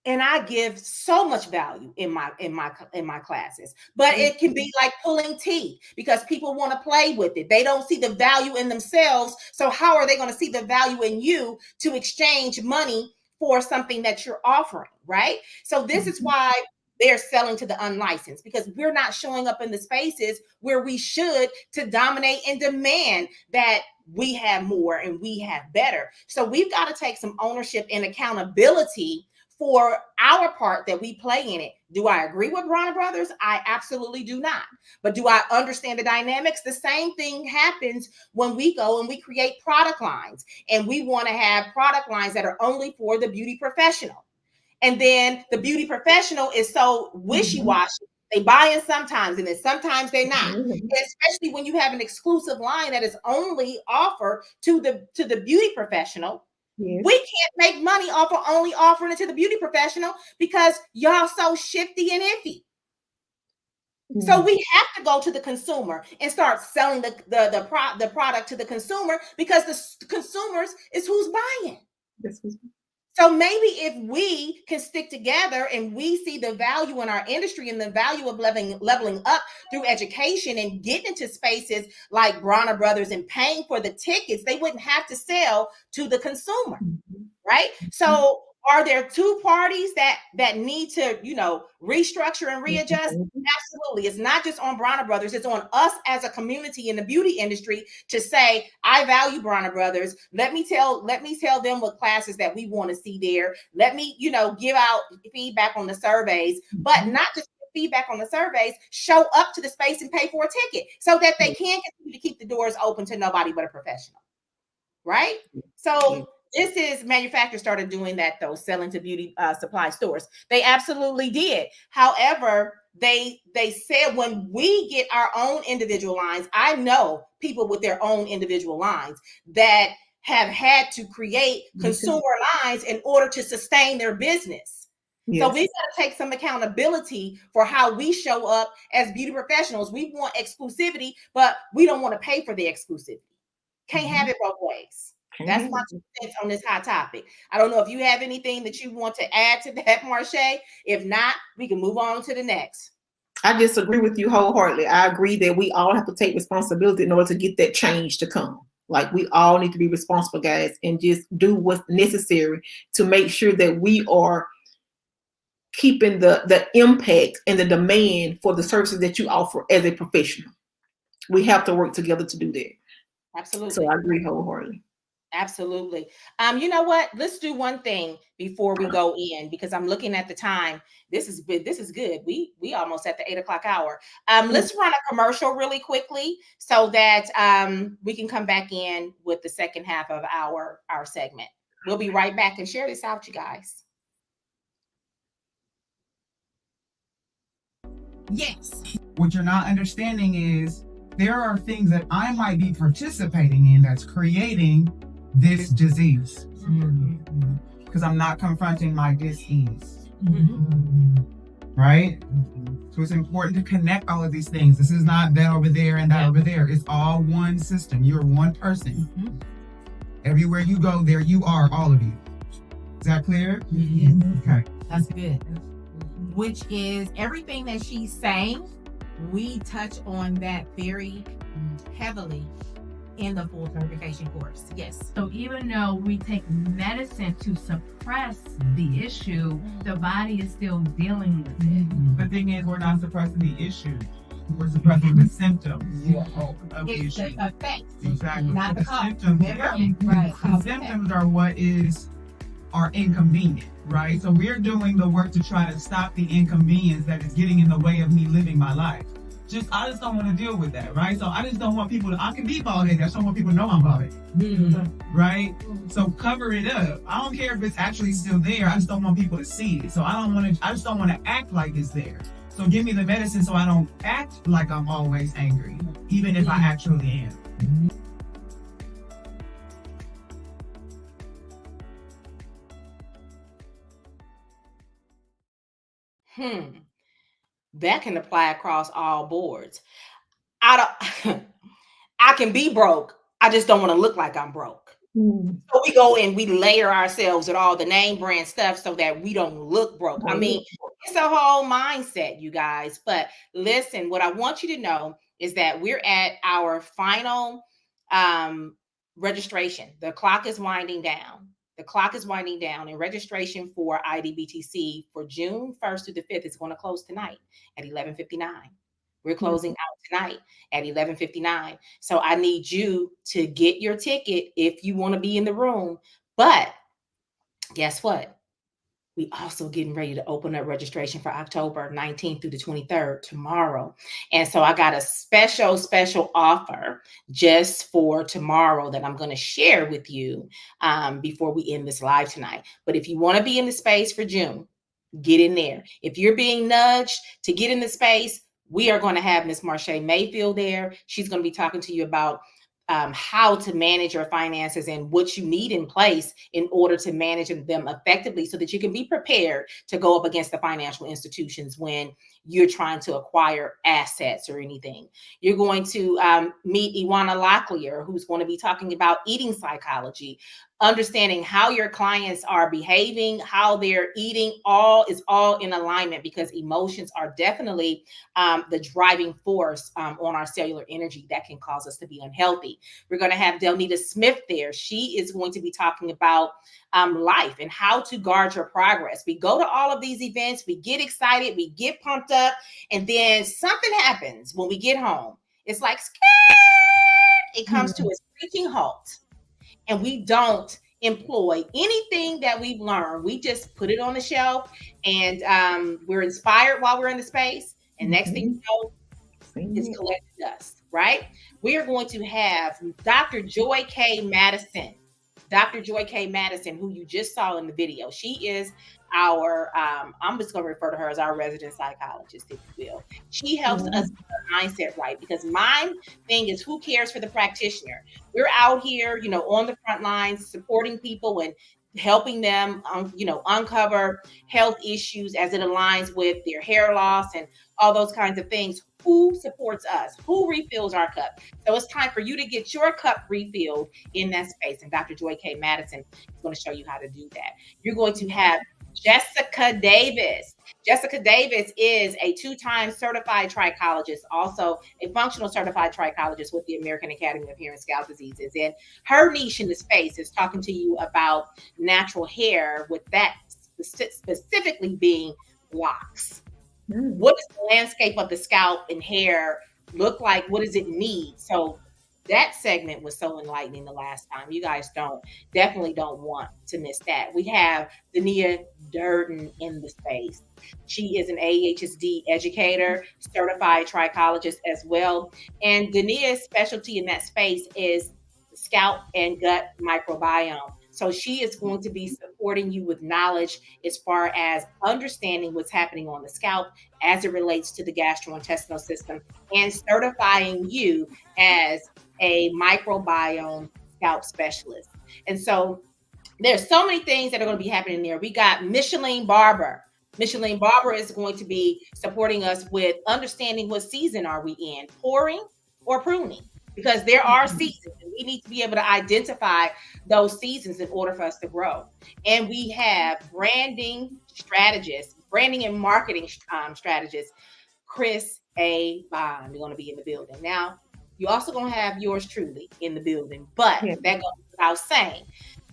Speaker 1: And I give so much value in my classes, but it can be like pulling teeth because people want to play with it. They don't see the value in themselves. So how are they going to see the value in you to exchange money for something that you're offering, right? So this is why they're selling to the unlicensed, because we're not showing up in the spaces where we should to dominate and demand that we have more and we have better. So we've got to take some ownership and accountability for our part that we play in it. Do I agree with Bronner Brothers? I absolutely do not. But do I understand the dynamics? The same thing happens when we go and we create product lines, and we want to have product lines that are only for the beauty professional. And then the beauty professional is so wishy-washy. They buy in sometimes, and then sometimes they're not. Especially when you have an exclusive line that is only offered to the beauty professional. Yes. We can't make money off of only offering it to the beauty professional because y'all so shifty and iffy. So we have to go to the consumer and start selling the product to the consumer, because the consumers is who's buying. So maybe if we can stick together and we see the value in our industry and the value of leveling up through education and getting into spaces like Bronner Brothers and paying for the tickets, they wouldn't have to sell to the consumer, right? So are there two parties that need to, restructure and readjust? Absolutely. It's not just on Bronner Brothers. It's on us as a community in the beauty industry to say, I value Bronner Brothers. Let me tell them what classes that we want to see there. Let me, give out feedback on the surveys, but not just feedback on the surveys. Show up to the space and pay for a ticket so that they can continue to keep the doors open to nobody but a professional. Right? So this is, manufacturers started doing that though, selling to beauty supply stores. They absolutely did. However, they said when we get our own individual lines, I know people with their own individual lines that have had to create consumer lines in order to sustain their business. Yes. So we've got to take some accountability for how we show up as beauty professionals. We want exclusivity, but we don't want to pay for the exclusivity. Can't have it both ways. That's my 2 cents on this hot topic. I don't know if you have anything that you want to add to that, Marshea. If not, we can move on to the next.
Speaker 2: I disagree with you wholeheartedly. I agree that we all have to take responsibility in order to get that change to come. Like, we all need to be responsible, guys, and just do what's necessary to make sure that we are keeping the impact and the demand for the services that you offer as a professional. We have to work together to do that.
Speaker 1: Absolutely.
Speaker 2: So I agree wholeheartedly.
Speaker 1: Absolutely. You know what? Let's do one thing before we go in because I'm looking at the time. This is good. This is good. We almost at the 8 o'clock hour. Let's run a commercial really quickly so that we can come back in with the second half of our segment. We'll be right back and share this out, you guys.
Speaker 6: Yes. What you're not understanding is there are things that I might be participating in that's creating this disease. Because I'm not confronting my dis-ease. Right? So it's important to connect all of these things. This is not that over there and that over there. It's all one system. You're one person. Everywhere you go, there you are, all of you. Is that clear? Okay.
Speaker 5: That's good. Which is everything that she's saying, we touch on that very heavily in the full certification course. Yes.
Speaker 7: So even though we take medicine to suppress the issue, the body is still dealing with it.
Speaker 6: The thing is, we're not suppressing the issue. We're suppressing the symptoms of the
Speaker 5: It's
Speaker 6: issue.
Speaker 5: the effect,
Speaker 6: Exactly.
Speaker 5: not the cause.
Speaker 6: symptoms.
Speaker 5: Right.
Speaker 6: The symptoms are what are inconvenient, right? So we're doing the work to try to stop the inconvenience that is getting in the way of me living my life. I just don't want to deal with that, right? So I just don't want people I can be bald-headed. I just don't want people to know I'm bald-headed, right? So cover it up. I don't care if it's actually still there. I just don't want people to see it. So I just don't want to act like it's there. So give me the medicine so I don't act like I'm always angry, even if I actually am.
Speaker 1: That can apply across all boards. I can be broke. I just don't want to look like I'm broke. So we go and we layer ourselves with all the name brand stuff so that we don't look broke. I mean, it's a whole mindset, you guys. But listen, what I want you to know is that we're at our final registration. The clock is winding down. And registration for IDBTC for June 1st through the 5th is going to close tonight at 11:59. We're closing out tonight at 11:59. So I need you to get your ticket if you want to be in the room. But guess what? We also getting ready to open up registration for October 19th through the 23rd tomorrow. And so I got a special offer just for tomorrow that I'm going to share with you before we end this live tonight. But if you want to be in the space for June, get in there. If you're being nudged to get in the space, we are going to have Miss Marshea Mayfield there. She's going to be talking to you about how to manage your finances and what you need in place in order to manage them effectively so that you can be prepared to go up against the financial institutions when you're trying to acquire assets or anything. You're going to meet Iwana Locklear, who's going to be talking about eating psychology, understanding how your clients are behaving, how they're eating, is all in alignment because emotions are definitely the driving force on our cellular energy that can cause us to be unhealthy. We're going to have Delnita Smith there. She is going to be talking about life and how to guard your progress. We go to all of these events, we get excited, we get pumped up, and then something happens when we get home. It's like, it comes to a screeching halt. And we don't employ anything that we've learned. We just put it on the shelf and we're inspired while we're in the space. And next thing you know, it's collected dust, right? We are going to have Dr. Joy K. Madison. Dr. Joy K. Madison, who you just saw in the video. She is our, I'm just going to refer to her as our resident psychologist, if you will. She helps us get our mindset right because my thing is who cares for the practitioner? We're out here, on the front lines, supporting people and helping them, uncover health issues as it aligns with their hair loss and all those kinds of things. Who supports us? Who refills our cup? So it's time for you to get your cup refilled in that space. And Dr. Joy K. Madison is going to show you how to do that. You're going to have Jessica Davis. Jessica Davis is a 2-time certified trichologist, also a functional certified trichologist with the American Academy of Hair and Scalp Diseases. And her niche in the space is talking to you about natural hair, with that specifically being locks. What does the landscape of the scalp and hair look like? What does it need? So that segment was so enlightening the last time. You guys definitely don't want to miss that. We have Dania Durden in the space. She is an AHSD educator, certified trichologist as well. And Dania's specialty in that space is scalp and gut microbiome. So she is going to be supporting you with knowledge as far as understanding what's happening on the scalp as it relates to the gastrointestinal system, and certifying you as a microbiome scalp specialist. And so there's so many things that are going to be happening there. We got Micheline Barber. Micheline Barber is going to be supporting us with understanding what season are we in, pouring or pruning, because there are seasons and we need to be able to identify those seasons in order for us to grow. And we have branding and marketing strategist, Chris A. Bond. You're going to be in the building. Now, you're also going to have yours truly in the building, but that goes without saying.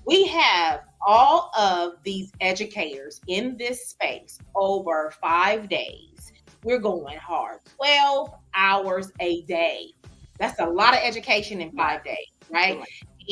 Speaker 1: We have all of these educators in this space over 5 days. We're going hard, 12 hours a day. That's a lot of education in 5 days, right?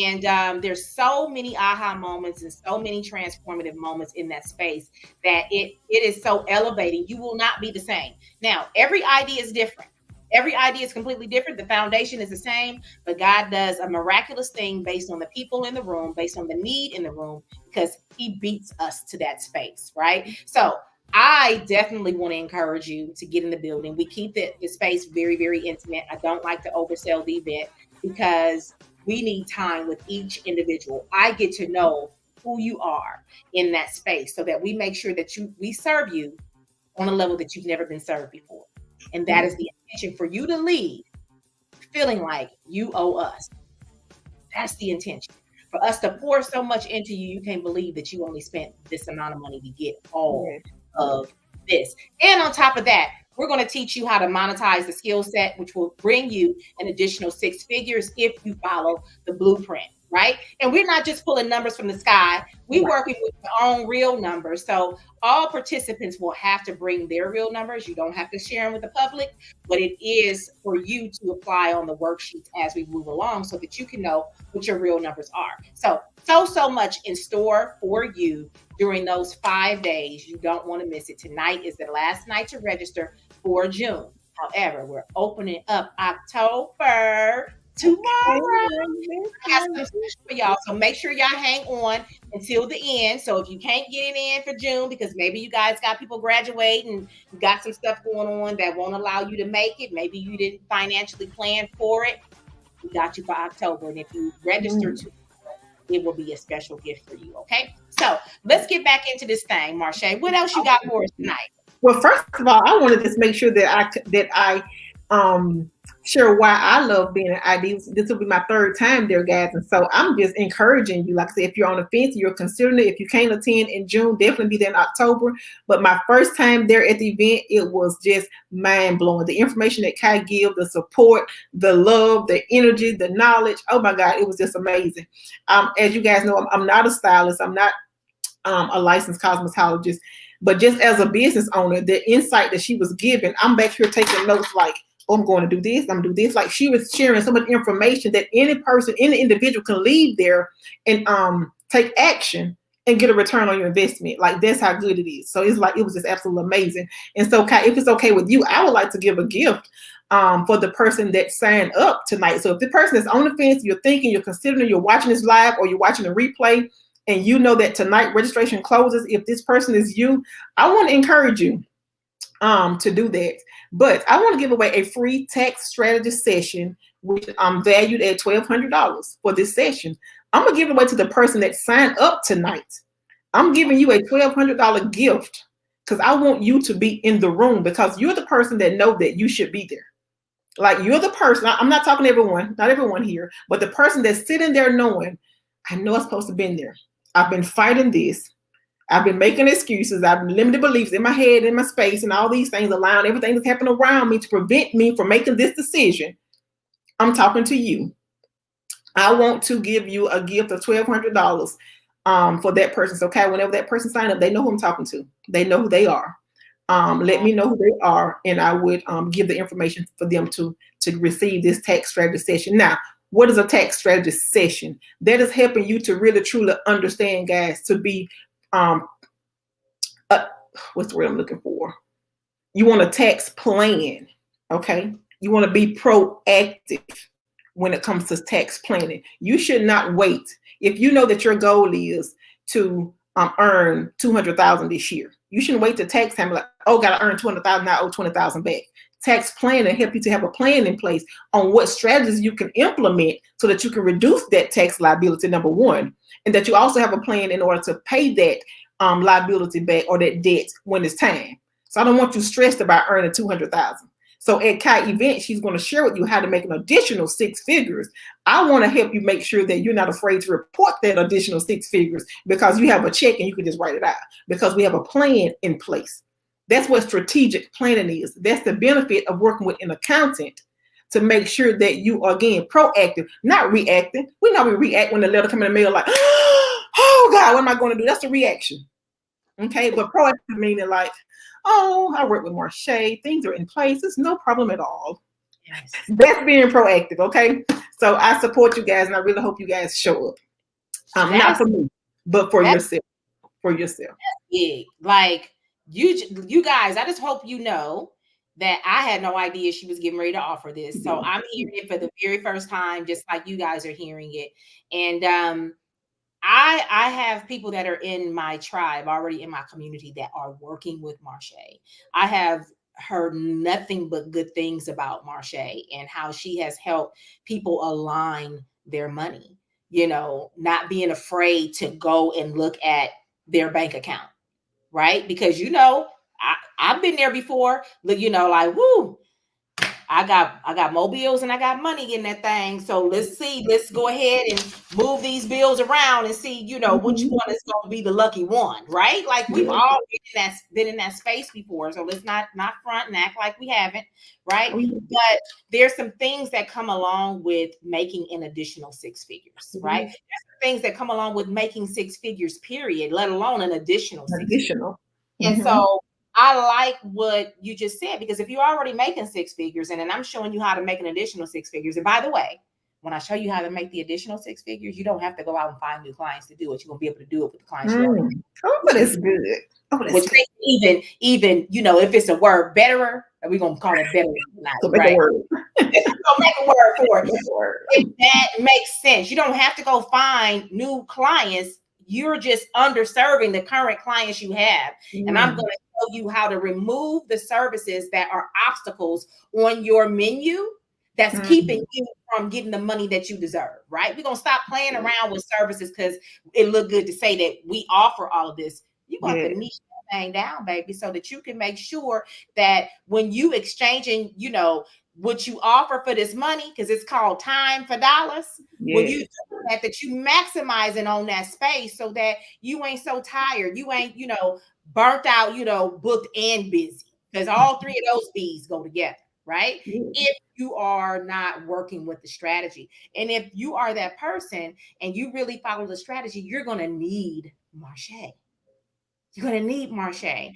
Speaker 1: And there's so many aha moments and so many transformative moments in that space that it is so elevating. You will not be the same. Now, every idea is different. Every idea is completely different. The foundation is the same, but God does a miraculous thing based on the people in the room, based on the need in the room, because he beats us to that space, right? So I definitely want to encourage you to get in the building. We keep the space very, very intimate. I don't like to oversell the event because we need time with each individual. I get to know who you are in that space so that we make sure that we serve you on a level that you've never been served before. And that is the intention, for you to leave feeling like you owe us. That's the intention. For us to pour so much into you, you can't believe that you only spent this amount of money to get all of this. And on top of that, we're going to teach you how to monetize the skill set, which will bring you an additional 6 figures if you follow the blueprint, right? And we're not just pulling numbers from the sky. We're working with our own real numbers. So all participants will have to bring their real numbers. You don't have to share them with the public, but it is for you to apply on the worksheets as we move along so that you can know what your real numbers are. So much in store for you during those 5 days. You don't want to miss it. Tonight is the last night to register for June. However, we're opening up October tomorrow. I got some special for y'all. So make sure y'all hang on until the end. So if you can't get it in for June, because maybe you guys got people graduating, you got some stuff going on that won't allow you to make it. Maybe you didn't financially plan for it. We got you for October. And if you register to it will be a special gift for you. Okay. So let's get back into this thing, Marshea. What else you got for us tonight?
Speaker 2: Well, first of all, I want to just make sure that I share why I love being an ID. This will be my 3rd time there, guys. And so I'm just encouraging you. Like I said, if you're on the fence, you're considering it. If you can't attend in June, definitely be there in October. But my first time there at the event, it was just mind blowing. The information that Kai gives, the support, the love, the energy, the knowledge. Oh my God, it was just amazing. As you guys know, I'm not a stylist. I'm not a licensed cosmetologist. But just as a business owner, the insight that she was giving, I'm back here taking notes like, oh, I'm going to do this, I'm going to do this. Like, she was sharing so much information that any person, any individual can leave there and take action and get a return on your investment. Like, that's how good it is. So it's like, it was just absolutely amazing. And so, Kai, if it's okay with you, I would like to give a gift for the person that signed up tonight. So if the person is on the fence, you're thinking, you're considering, you're watching this live or you're watching a replay, and you know that tonight registration closes, if this person is you, I want to encourage you to do that. But I want to give away a free tax strategist session, which I'm valued at $1,200 for this session. I'm going to give it away to the person that signed up tonight. I'm giving you a $1,200 gift because I want you to be in the room, because you're the person that know that you should be there. Like, you're the person, I'm not talking to everyone, not everyone here, but the person that's sitting there knowing, I know I'm supposed to be in there. I've been fighting this. I've been making excuses. I've been limited beliefs in my head, in my space, and all these things, allowing everything that's happening around me to prevent me from making this decision. I'm talking to you. I want to give you a gift of $1,200 for that person. So, okay, whenever that person signs up, they know who I'm talking to. They know who they are. Let me know who they are, and I would give the information for them to receive this tax strategy session. Now, what is a tax strategist session? That is helping you to really truly understand, guys, to be what's the word I'm looking for? You want a tax plan, okay? You want to be proactive when it comes to tax planning. You should not wait. If you know that your goal is to earn $200,000 this year, you shouldn't wait to tax time like, oh, gotta earn $200,000, now I owe $20,000 back. Tax planning help you to have a plan in place on what strategies you can implement so that you can reduce that tax liability, number one, and that you also have a plan in order to pay that liability back or that debt when it's time. So I don't want you stressed about earning $200,000. So at Kai event, she's going to share with you how to make an additional 6 figures. I want to help you make sure that you're not afraid to report that additional 6 figures because you have a check and you can just write it out because we have a plan in place. That's what strategic planning is. That's the benefit of working with an accountant to make sure that you are, again, proactive, not reacting. We know we react when the letter comes in the mail like, oh, God, what am I going to do? That's a reaction. Okay, but proactive meaning like, oh, I work with Marshea. Things are in place. It's no problem at all.
Speaker 5: Yes.
Speaker 2: That's being proactive, okay? So I support you guys, and I really hope you guys show up. Not for me, but for yourself. For yourself.
Speaker 1: That's big. Like, you guys, I just hope you know that I had no idea she was getting ready to offer this. So I'm hearing it for the very first time, just like you guys are hearing it. And I have people that are in my tribe, already in my community, that are working with Marshea. I have heard nothing but good things about Marshea and how she has helped people align their money, you know, not being afraid to go and look at their bank account, right? Because, you know, I've been there before, you know, like, woo, I got more bills and I got money in that thing. So let's go ahead and move these bills around and see, you know, which one is going to be the lucky one, right? Like we've all been in that space before. So let's not front and act like we haven't, right? But there's some things that come along with making an additional 6 figures, right? There's some things that come along with making 6 figures, period, let alone an additional 6 figures. And so I like what you just said, because if you're already making 6 figures and then I'm showing you how to make an additional 6 figures, and by the way, when I show you how to make the additional 6 figures, you don't have to go out and find new clients to do it. You're going to be able to do it with the clients you already have.
Speaker 2: Oh, but it's good. Oh, that's
Speaker 1: which makes even, you know, if it's a word betterer, we're going to call it better tonight, right?
Speaker 2: We'll
Speaker 1: make a word for it. If that makes sense. You don't have to go find new clients. You're just underserving the current clients you have. And I'm going to show you how to remove the services that are obstacles on your menu that's keeping you from getting the money that you deserve, right? We're going to stop playing around with services because it look good to say that we offer all of this. You want to niche that thing down, baby, so that you can make sure that when you exchanging, you know, what you offer for this money, because it's called time for dollars. When you do that you maximizing on that space so that you ain't so tired, you ain't, you know, burnt out, you know, booked and busy, because all 3 of those B's go together, right? If you are not working with the strategy. And if you are that person and you really follow the strategy, you're going to need Marshea. You're going to need Marshea.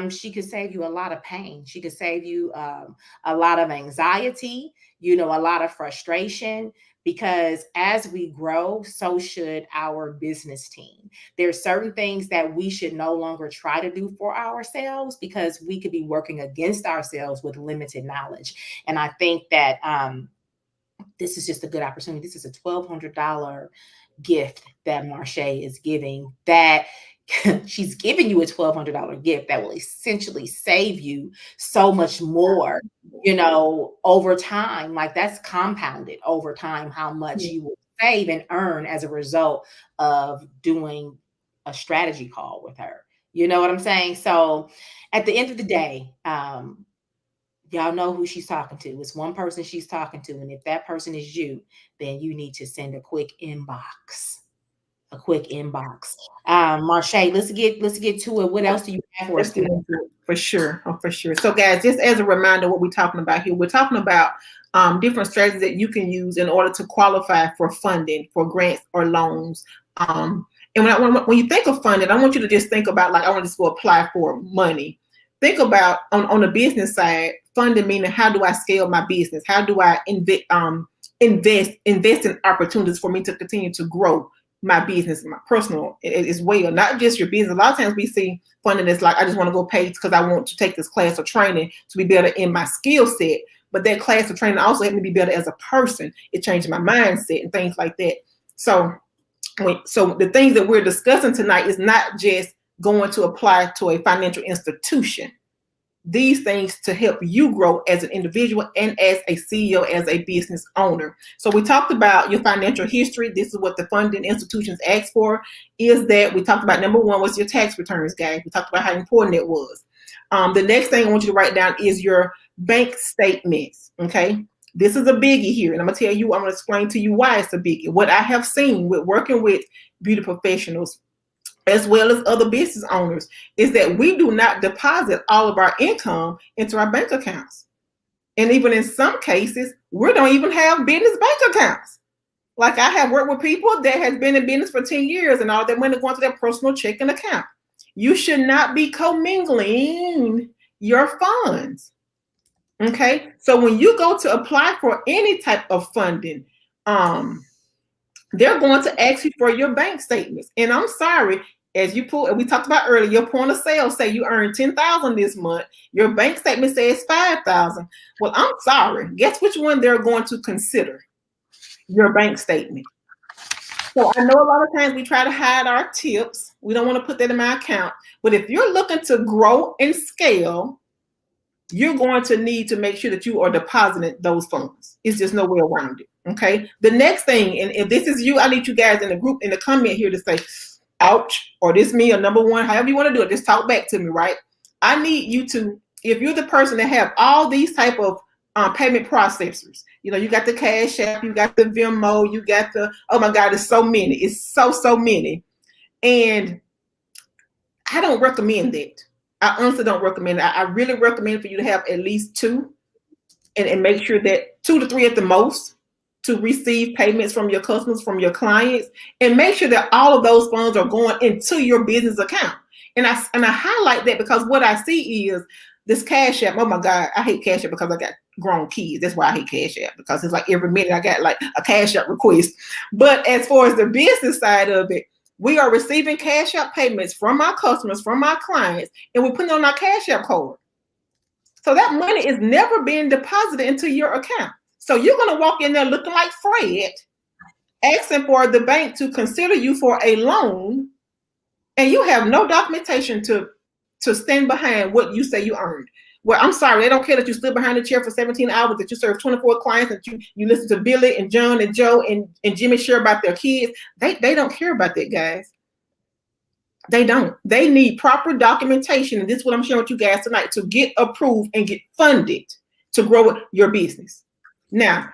Speaker 1: She could save you a lot of pain. She could save you a lot of anxiety, you know, a lot of frustration, because as we grow, so should our business team. There's certain things that we should no longer try to do for ourselves because we could be working against ourselves with limited knowledge. And I think that this is just a good opportunity. This is a $1,200 gift that Marshea is giving, that she's giving you a $1,200 gift that will essentially save you so much more, you know, over time. Like that's compounded over time, how much you will save and earn as a result of doing a strategy call with her. You know what I'm saying? So at the end of the day, y'all know who she's talking to. It's one person she's talking to. And if that person is you, then you need to send a quick inbox. Marshea, let's get to it. What else do you have for us today?
Speaker 2: For sure. Oh, for sure. So guys, just as a reminder, what we're talking about here, we're talking about different strategies that you can use in order to qualify for funding, for grants or loans. And when you think of funding, I want you to just think about, like, I want to just go apply for money. Think about on the business side, funding meaning how do I scale my business? How do I invest in opportunities for me to continue to grow my business, my personal as well, not just your business. A lot of times we see funding that's like, I just want to go pay because I want to take this class or training to be better in my skill set. But that class or training also helped me be better as a person. It changed my mindset and things like that. So the things that we're discussing tonight is not just going to apply to a financial institution. These things to help you grow as an individual and as a CEO, as a business owner. So we talked about your financial history. This is what the funding institutions ask for, is that we talked about number one was your tax returns, guys. We talked about how important it was. The next thing I want you to write down is your bank statements, okay? This is a biggie here, and I'm going to explain to you why it's a biggie. What I have seen with working with beauty professionals as well as other business owners is that we do not deposit all of our income into our bank accounts. And even in some cases, we don't even have business bank accounts. Like I have worked with people that has been in business for 10 years and all that money going to their personal checking account. You should not be commingling your funds. Okay, so when you go to apply for any type of funding, they're going to ask you for your bank statements. And I'm sorry, as we talked about earlier, your point of sale say you earned $10,000 this month. Your bank statement says $5,000. Well, I'm sorry. Guess which one they're going to consider? Your bank statement. So I know a lot of times we try to hide our tips. We don't want to put that in my account. But if you're looking to grow and scale, you're going to need to make sure that you are depositing those funds. It's just no way around it. Okay. The next thing, and if this is you, I need you guys in the group, in the comment here to say, ouch, or this me, or number one, however you want to do it, just talk back to me, right? I need you to, if you're the person that have all these type of payment processors, you got the Cash App, you got the Venmo, you got the, oh my God, it's so many. It's so many. And I don't recommend that. I honestly don't recommend it. I really recommend for you to have at least two and make sure that 2 to 3 at the most to receive payments from your customers, from your clients, and make sure that all of those funds are going into your business account. And I highlight that because what I see is this Cash App. Oh my God, I hate Cash App because I got grown kids. That's why I hate Cash App, because it's like every minute I got like a Cash App request. But as far as the business side of it, we are receiving Cash App payments from our customers, from our clients, and we're putting on our Cash App card. So that money is never being deposited into your account. So you're going to walk in there looking like Fred, asking for the bank to consider you for a loan, and you have no documentation to stand behind what you say you earned. Well, I'm sorry, they don't care that you stood behind the chair for 17 hours, that you served 24 clients, that you listen to Billy and John and Joe and Jimmy share about their kids. They don't care about that, guys. They don't. They need proper documentation, and this is what I'm sharing with you guys tonight, to get approved and get funded to grow your business. Now,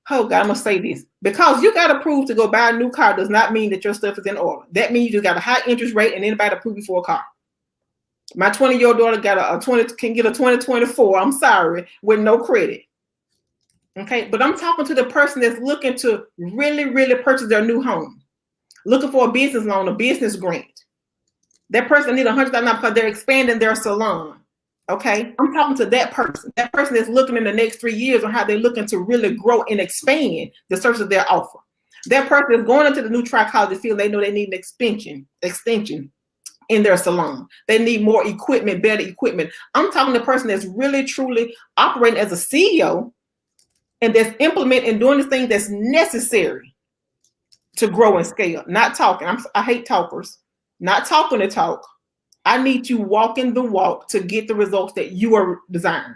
Speaker 2: oh God, I'm gonna say this. Because you got approved to go buy a new car does not mean that your stuff is in order. That means you just got a high interest rate and anybody approved you for a car. My 20-year-old daughter can get a 2024, I'm sorry, with no credit. Okay, but I'm talking to the person that's looking to really, really purchase their new home, looking for a business loan, a business grant. That person needs $100,000 because they're expanding their salon. Okay, I'm talking to that person that's looking in the next 3 years on how they're looking to really grow and expand the services they offer. That person is going into the new trichology field. They know they need an extension in their salon. They need more equipment, better equipment. I'm talking to the person that's really, truly operating as a CEO and that's implementing and doing the things that's necessary to grow and scale. Not talking. I hate talkers. Not talking the talk. I need you walking the walk to get the results that you are desiring.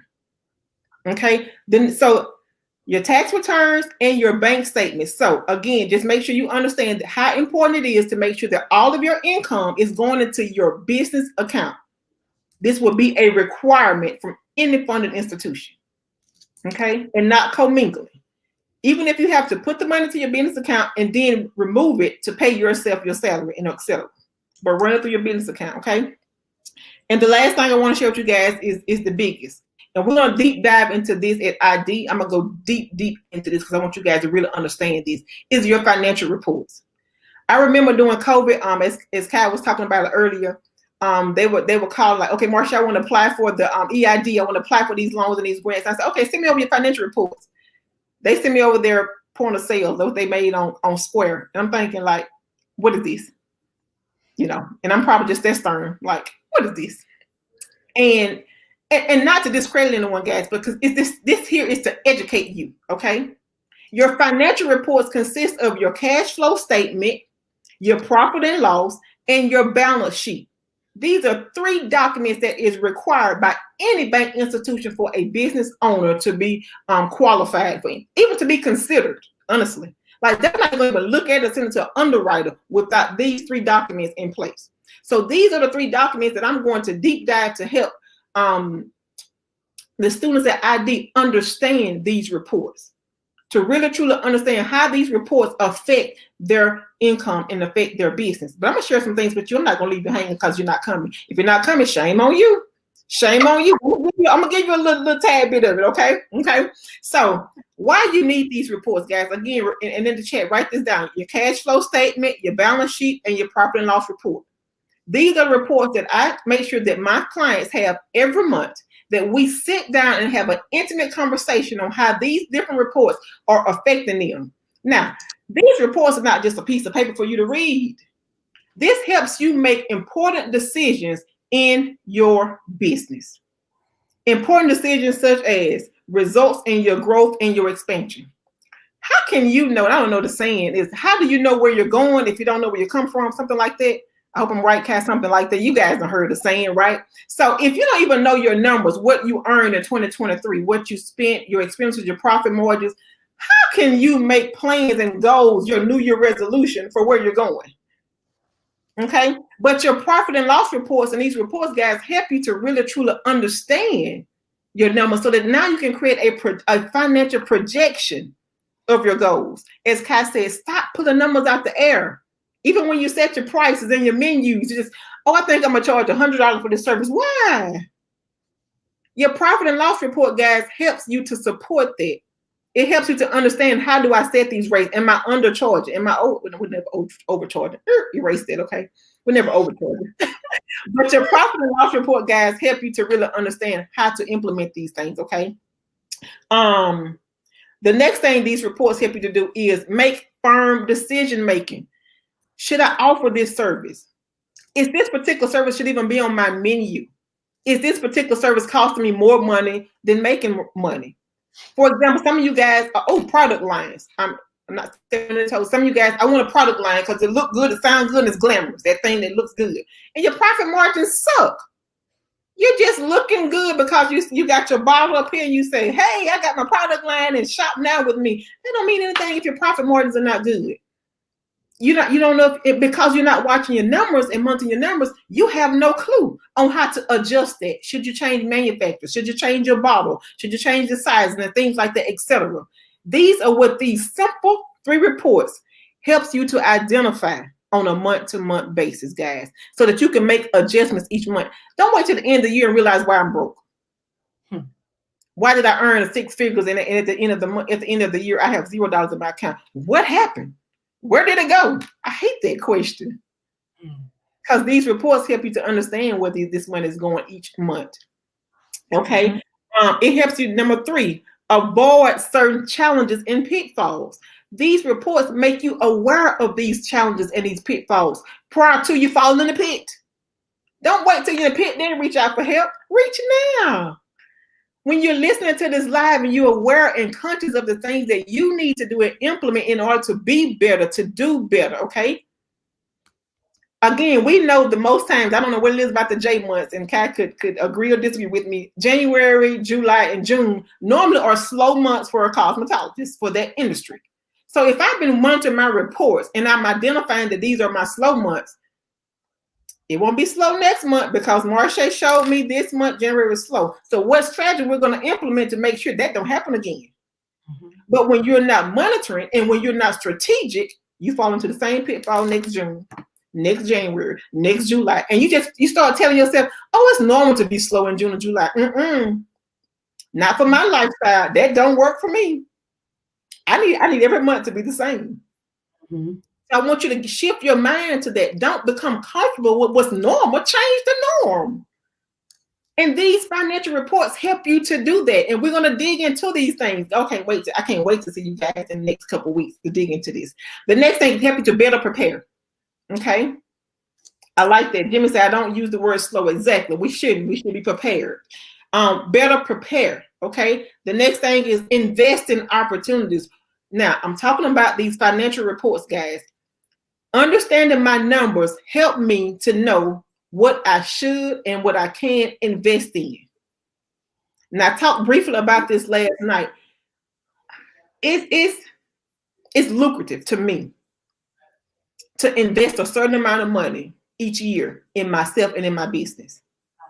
Speaker 2: Okay. Then, so your tax returns and your bank statements. So again, just make sure you understand how important it is to make sure that all of your income is going into your business account. This will be a requirement from any funded institution. Okay. And not commingling. Even if you have to put the money to your business account and then remove it to pay yourself your salary and etc. But run it through your business account, okay? And the last thing I want to share with you guys is the biggest. And we're going to deep dive into this at ID. I'm going to go deep into this because I want you guys to really understand this, is your financial reports. I remember during COVID, as Kyle was talking about it earlier, they would call like, okay, Marshea, I want to apply for the EID. I want to apply for these loans and these grants. I said, okay, send me over your financial reports. They send me over their point of sale that they made on Square. And I'm thinking, like, what is this? You know, and I'm probably just that stern, like, what is this? And not to discredit anyone, guys, because this here is to educate you, okay? Your financial reports consist of your cash flow statement, your profit and loss, and your balance sheet. These are 3 documents that is required by any bank institution for a business owner to be qualified for, even to be considered, honestly. Like, they're not going to look at it, send it to an underwriter without these 3 documents in place. So these are the 3 documents that I'm going to deep dive to help the students at ID understand these reports, to really truly understand how these reports affect their income and affect their business. But I'm gonna share some things with you. I'm not gonna leave you hanging because you're not coming. If you're not coming, shame on you. Shame on you. I'm gonna give you a little tad bit of it, okay? Okay. So why you need these reports, guys? Again, and in the chat, write this down: your cash flow statement, your balance sheet, and your profit and loss report. These are reports that I make sure that my clients have every month, that we sit down and have an intimate conversation on how these different reports are affecting them. Now, these reports are not just a piece of paper for you to read. This helps you make important decisions in your business. Important decisions such as results in your growth and your expansion. How can you know? I don't know, the saying is, how do you know where you're going if you don't know where you come from? Something like that. I hope I'm right, Kat, something like that. You guys have heard the saying, right? So if you don't even know your numbers, what you earned in 2023, what you spent, your expenses, your profit margins, how can you make plans and goals, your New Year resolution for where you're going? Okay? But your profit and loss reports and these reports, guys, help you to really, truly understand your numbers so that now you can create a financial projection of your goals. As Kat said, stop putting numbers out the air. Even when you set your prices and your menus, you just, I think I'm going to charge $100 for this service. Why? Your profit and loss report, guys, helps you to support that. It helps you to understand, how do I set these rates? Am I undercharging? Am I we're never overcharging? Erase that, okay? We're never overcharging. But your profit and loss report, guys, help you to really understand how to implement these things, okay? The next thing these reports help you to do is make firm decision making. Should I offer this service? Is this particular service should even be on my menu? Is this particular service costing me more money than making money? For example, some of you guys are, product lines. I'm not saying it. Some of you guys, I want a product line because it looks good, it sounds good, and it's glamorous, that thing that looks good. And your profit margins suck. You're just looking good because you got your bottle up here and you say, hey, I got my product line and shop now with me. That don't mean anything if your profit margins are not good. You don't know if because you're not watching your numbers and monitoring your numbers, you have no clue on how to adjust that. Should you change manufacturers? Should you change your bottle? Should you change the size and things like that, etc.? These are what these simple 3 reports helps you to identify on a month-to-month basis, guys, so that you can make adjustments each month. Don't wait till the end of the year and realize why I'm broke. Why did I earn 6 figures and at the end of the month, at the end of the year, I have $0 in my account? What happened? Where did it go? I hate that question. Because these reports help you to understand where this money is going each month. Okay. It helps you, number 3, avoid certain challenges and pitfalls. These reports make you aware of these challenges and these pitfalls prior to you falling in the pit. Don't wait till you're in the pit, then reach out for help. Reach now. When you're listening to this live and you're aware and conscious of the things that you need to do and implement in order to be better, to do better, okay? Again, we know the most times, I don't know what it is about the J months, and Kai could agree or disagree with me. January, July, and June normally are slow months for a cosmetologist for that industry. So if I've been monitoring my reports and I'm identifying that these are my slow months, it won't be slow next month because Marshea showed me this month, January was slow. So what strategy we're going to implement to make sure that don't happen again? But when you're not monitoring and when you're not strategic, you fall into the same pitfall next June, next January, next July. And you start telling yourself, oh, it's normal to be slow in June or July. Not for my lifestyle. That don't work for me. I need every month to be the same. I want you to shift your mind to that. Don't become comfortable with what's normal. Change the norm. And these financial reports help you to do that. And we're going to dig into these things. I can't wait to see you guys in the next couple of weeks to dig into this. The next thing is help you to better prepare. Okay. I like that. Jimmy said, I don't use the word slow. Exactly. We shouldn't. We should be prepared. Better prepare. Okay. The next thing is invest in opportunities. Now, I'm talking about these financial reports, guys. Understanding my numbers help me to know what I should and what I can invest in. And I talked briefly about this last night. It's lucrative to me to invest a certain amount of money each year in myself and in my business.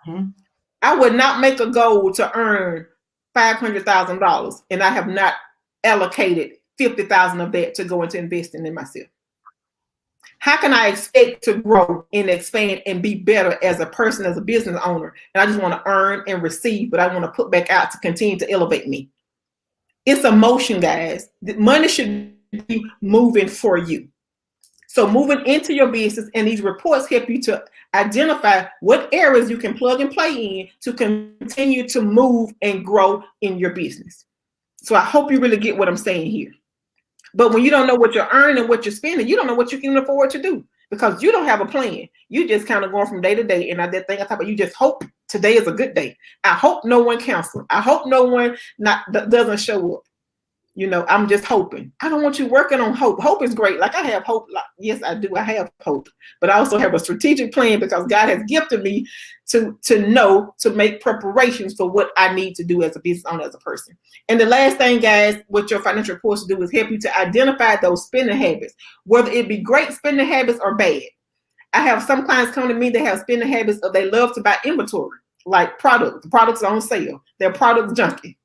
Speaker 2: Mm-hmm. I would not make a goal to earn $500,000 and I have not allocated 50,000 of that to go into investing in myself. How can I expect to grow and expand and be better as a person, as a business owner? And I just want to earn and receive, but I want to put back out to continue to elevate me. It's a motion, guys. The money should be moving for you. So moving into your business, and these reports help you to identify what areas you can plug and play in to continue to move and grow in your business. So I hope you really get what I'm saying here. But when you don't know what you're earning and what you're spending, you don't know what you can afford to do because you don't have a plan. You just kind of going from day to day. And that thing I talk about, you just hope today is a good day. I hope no one cancels. I hope no one doesn't show up. You know, I'm just hoping. I don't want you working on hope. Hope is great. Like I have hope. Yes, I do. I have hope. But I also have a strategic plan because God has gifted me to know, to make preparations for what I need to do as a business owner, as a person. And the last thing, guys, what your financial reports do is help you to identify those spending habits, whether it be great spending habits or bad. I have some clients come to me that have spending habits of they love to buy inventory, like products. The products are on sale. They're products junkie.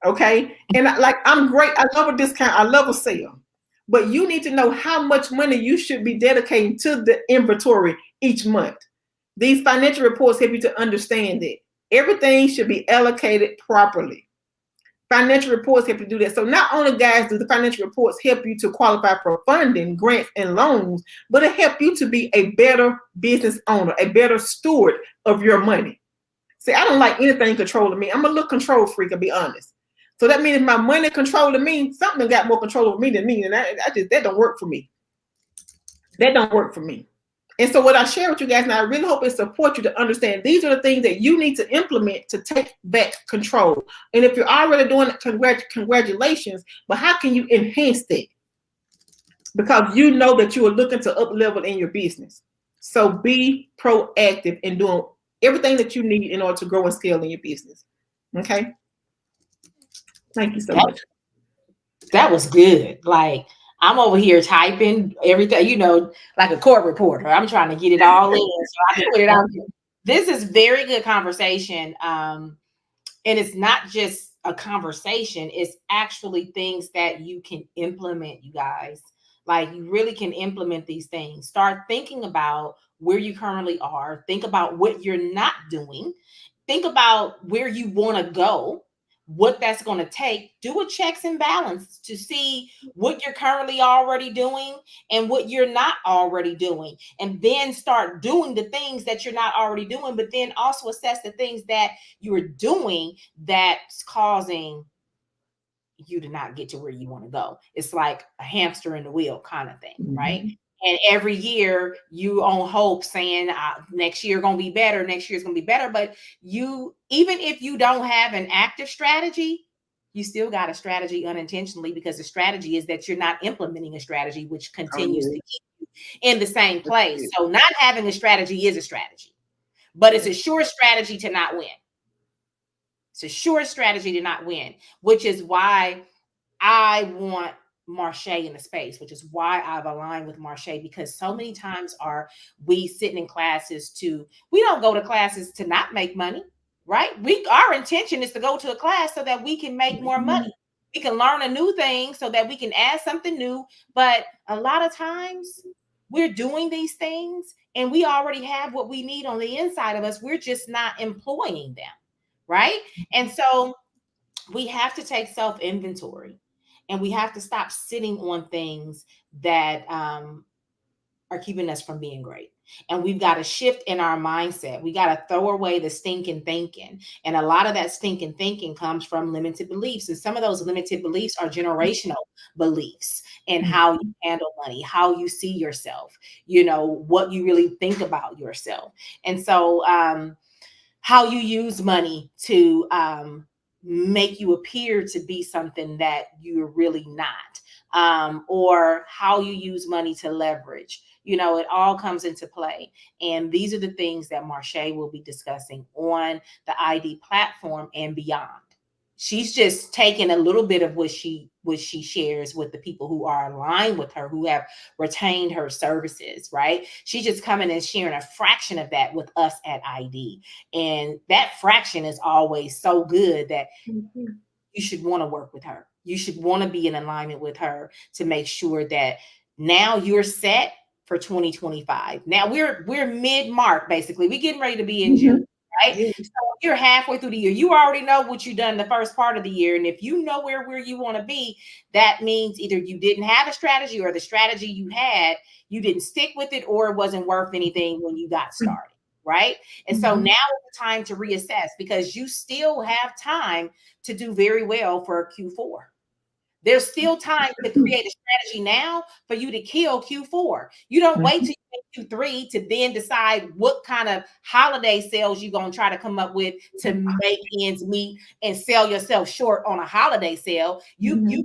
Speaker 2: Okay. And I'm great. I love a discount. I love a sale. But you need to know how much money you should be dedicating to the inventory each month. These financial reports help you to understand that everything should be allocated properly. Financial reports help you do that. So not only, guys, do the financial reports help you to qualify for funding, grants, and loans, but it helps you to be a better business owner, a better steward of your money. See, I don't like anything controlling me. I'm a little control freak, to be honest. So that means if my money controlling me, something got more control over me than me. And that don't work for me. That don't work for me. And so what I share with you guys, and I really hope it supports you to understand these are the things that you need to implement to take back control. And if you're already doing it, congratulations. But how can you enhance that? Because you know that you are looking to up level in your business. So be proactive in doing everything that you need in order to grow and scale in your business. Okay. Thank you so much.
Speaker 1: That was good. Like I'm over here typing everything, you know, like a court reporter. I'm trying to get it all in so I can put it out there. This is very good conversation. And it's not just a conversation, it's actually things that you can implement, you guys. Like you really can implement these things. Start thinking about where you currently are. Think about what you're not doing. Think about where you want to go, what that's going to take. Do a checks and balance to see what you're currently already doing and what you're not already doing. And then start doing the things that you're not already doing, but then also assess the things that you're doing that's causing you to not get to where you want to go. It's like a hamster in the wheel kind of thing, right? And every year you on hope saying next year going to be better. Next year's going to be better. But you, even if you don't have an active strategy, you still got a strategy unintentionally because the strategy is that you're not implementing a strategy, which continues to keep you in the same place. So not having a strategy is a strategy, but it's a sure strategy to not win. It's a sure strategy to not win, which is why I want Marshea in the space, which is why I've aligned with Marshea, because so many times are we sitting in classes we don't go to classes to not make money, right? Our intention is to go to a class so that we can make more money. We can learn a new thing so that we can add something new. But a lot of times we're doing these things and we already have what we need on the inside of us. We're just not employing them, right? And so we have to take self-inventory. And we have to stop sitting on things that are keeping us from being great. And we've got to shift in our mindset. We got to throw away the stinking thinking. And a lot of that stinking thinking comes from limited beliefs. And some of those limited beliefs are generational beliefs in how you handle money, how you see yourself, what you really think about yourself. And so, how you use money to make you appear to be something that you're really not, or how you use money to leverage. It all comes into play. And these are the things that Marshea will be discussing on the ID platform and beyond. She's just taking a little bit of what she shares with the people who are aligned with her, who have retained her services, right? She's just coming and sharing a fraction of that with us at ID. And that fraction is always so good that you should want to work with her. You should want to be in alignment with her to make sure that now you're set for 2025. Now we're mid-March, basically. We're getting ready to be in June, right? So you're halfway through the year. You already know what you've done the first part of the year. And if you know where you want to be, that means either you didn't have a strategy, or the strategy you had, you didn't stick with it, or it wasn't worth anything when you got started. Right. And so now is the time to reassess, because you still have time to do very well for Q4. There's still time to create a strategy now for you to kill Q4. You don't wait till you get Q3 to then decide what kind of holiday sales you're going to try to come up with to make ends meet and sell yourself short on a holiday sale. You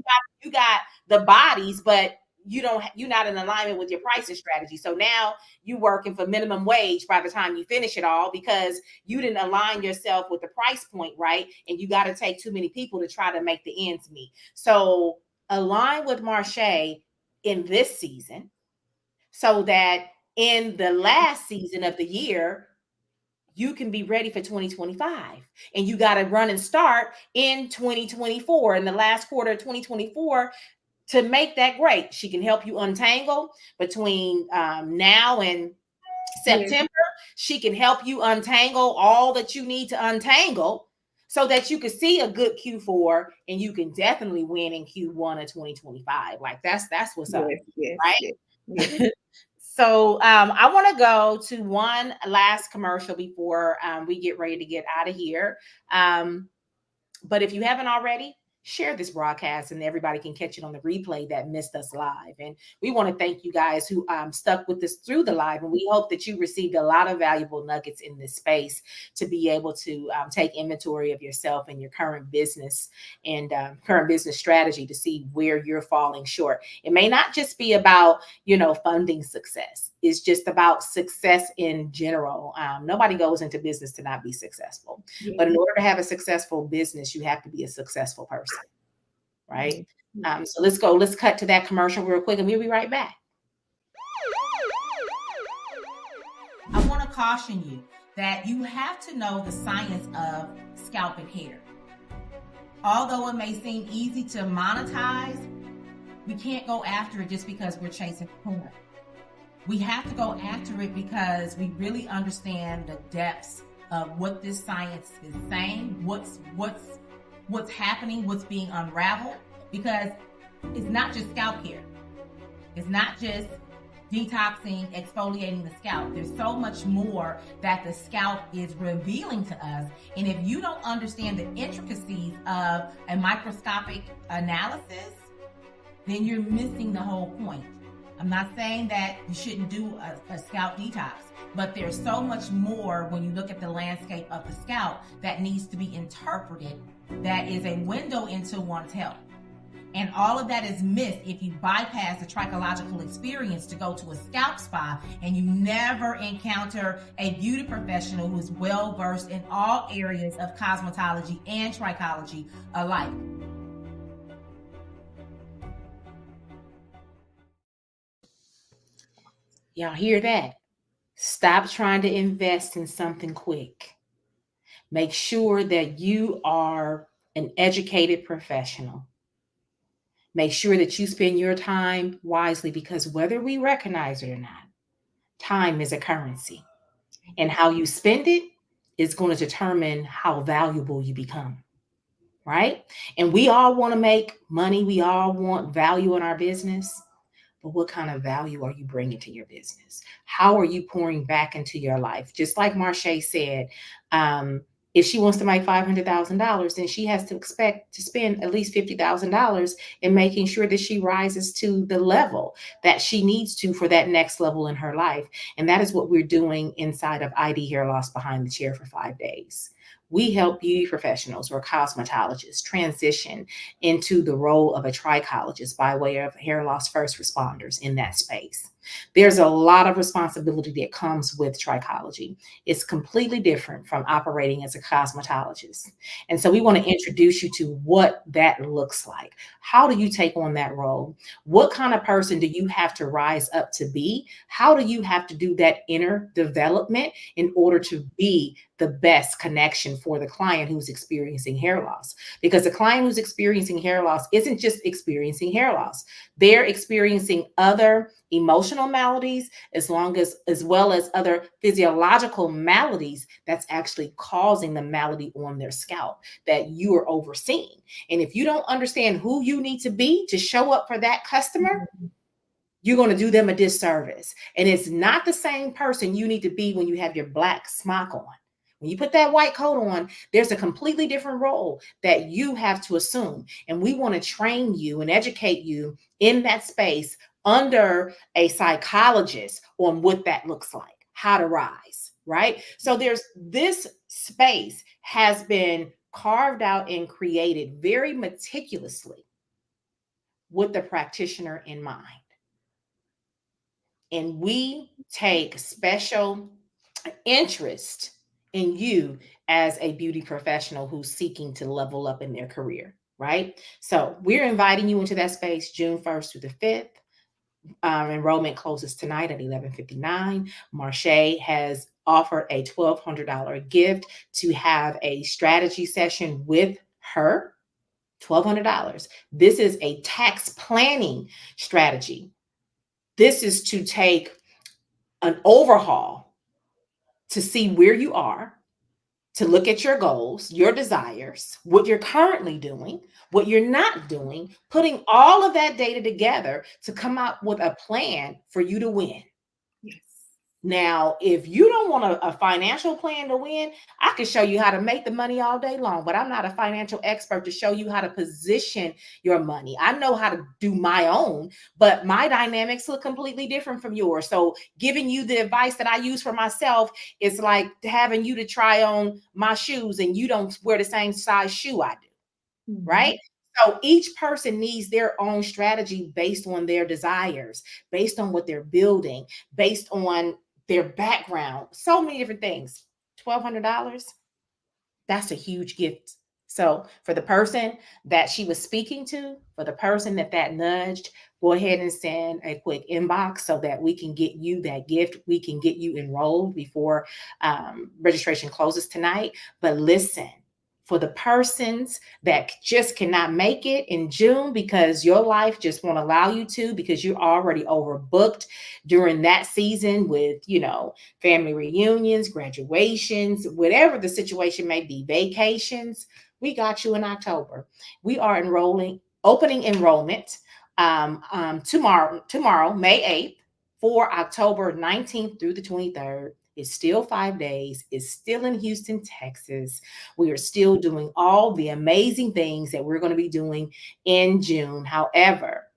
Speaker 1: got the bodies, but you're not in alignment with your pricing strategy. So now you're working for minimum wage by the time you finish it all, because you didn't align yourself with the price point, right? And you got to take too many people to try to make the ends meet. So align with Marshea in this season, so that in the last season of the year, you can be ready for 2025. And you got to run and start in 2024, in the last quarter of 2024, to make that great. She can help you untangle between now and September. She can help you untangle all that you need to untangle, so that you can see a good Q4, and you can definitely win in Q1 of 2025. Like that's what's up, right? Yes. So I want to go to one last commercial before we get ready to get out of here. But if you haven't already, share this broadcast, and everybody can catch it on the replay that missed us live. And we want to thank you guys who stuck with us through the live. And we hope that you received a lot of valuable nuggets in this space to be able to take inventory of yourself and your current business and current business strategy to see where you're falling short. It may not just be about, funding success. It's just about success in general. Nobody goes into business to not be successful. But in order to have a successful business, you have to be a successful person, right? So let's cut to that commercial real quick, and we'll be right back. I want to caution you that you have to know the science of scalp and hair. Although it may seem easy to monetize, we can't go after it just because we're chasing porn. We have to go after it because we really understand the depths of what this science is saying, what's happening, what's being unraveled, because it's not just scalp care. It's not just detoxing, exfoliating the scalp. There's so much more that the scalp is revealing to us. And if you don't understand the intricacies of a microscopic analysis, then you're missing the whole point. I'm not saying that you shouldn't do a scalp detox, but there's so much more when you look at the landscape of the scalp that needs to be interpreted, that is a window into one's health. And all of that is missed if you bypass the trichological experience to go to a scalp spa and you never encounter a beauty professional who's well versed in all areas of cosmetology and trichology alike. Y'all hear that? Stop trying to invest in something quick. Make sure that you are an educated professional. Make sure that you spend your time wisely, because whether we recognize it or not, time is a currency. And how you spend it is going to determine how valuable you become, right? And we all want to make money. We all want value in our business. but what kind of value are you bringing to your business? How are you pouring back into your life? Just like Marshea said, if she wants to make $500,000, then she has to expect to spend at least $50,000 in making sure that she rises to the level that she needs to for that next level in her life. And that is what we're doing inside of ID Hair Loss Behind the Chair for 5 days. We help beauty professionals or cosmetologists transition into the role of a trichologist by way of hair loss first responders in that space. There's a lot of responsibility that comes with trichology. It's completely different from operating as a cosmetologist. And so we want to introduce you to what that looks like. How do you take on that role? What kind of person do you have to rise up to be? How do you have to do that inner development in order to be the best connection for the client who's experiencing hair loss? Because the client who's experiencing hair loss isn't just experiencing hair loss. They're experiencing other emotional maladies as well as other physiological maladies that's actually causing the malady on their scalp that you are overseeing. And if you don't understand who you need to be to show up for that customer, you're going to do them a disservice. And it's not the same person you need to be when you have your black smock on. When you put that white coat on, there's a completely different role that you have to assume. And we want to train you and educate you in that space under a psychologist on what that looks like, how to rise, right? So there's this space has been carved out and created very meticulously with the practitioner in mind. And we take special interest in you as a beauty professional who's seeking to level up in their career, right? So we're inviting you into that space June 1st through the 5th. Enrollment closes tonight at 11:59. Marshea has offered a $1,200 gift to have a strategy session with her. $1,200. This is a tax planning strategy. This is to take an overhaul to see where you are, to look at your goals, your desires, what you're currently doing, what you're not doing, putting all of that data together to come up with a plan for you to win.
Speaker 2: Yes.
Speaker 1: Now, if you don't want a financial plan to win, I can show you how to make the money all day long, but I'm not a financial expert to show you how to position your money. I know how to do my own, but my dynamics look completely different from yours. So giving you the advice that I use for myself is like having you to try on my shoes and you don't wear the same size shoe I do, right? So each person needs their own strategy based on their desires, based on what they're building, based on their background, so many different things. $1,200, that's a huge gift. So for the person that she was speaking to, for the person that nudged, go ahead and send a quick inbox so that we can get you that gift. We can get you enrolled before registration closes tonight. But listen, for the persons that just cannot make it in June because your life just won't allow you to, because you're already overbooked during that season with, family reunions, graduations, whatever the situation may be, vacations, we got you in October. We are opening enrollment tomorrow, May 8th, for October 19th through the 23rd. It's still 5 days. It's still in Houston, Texas. We are still doing all the amazing things that we're going to be doing in June. However,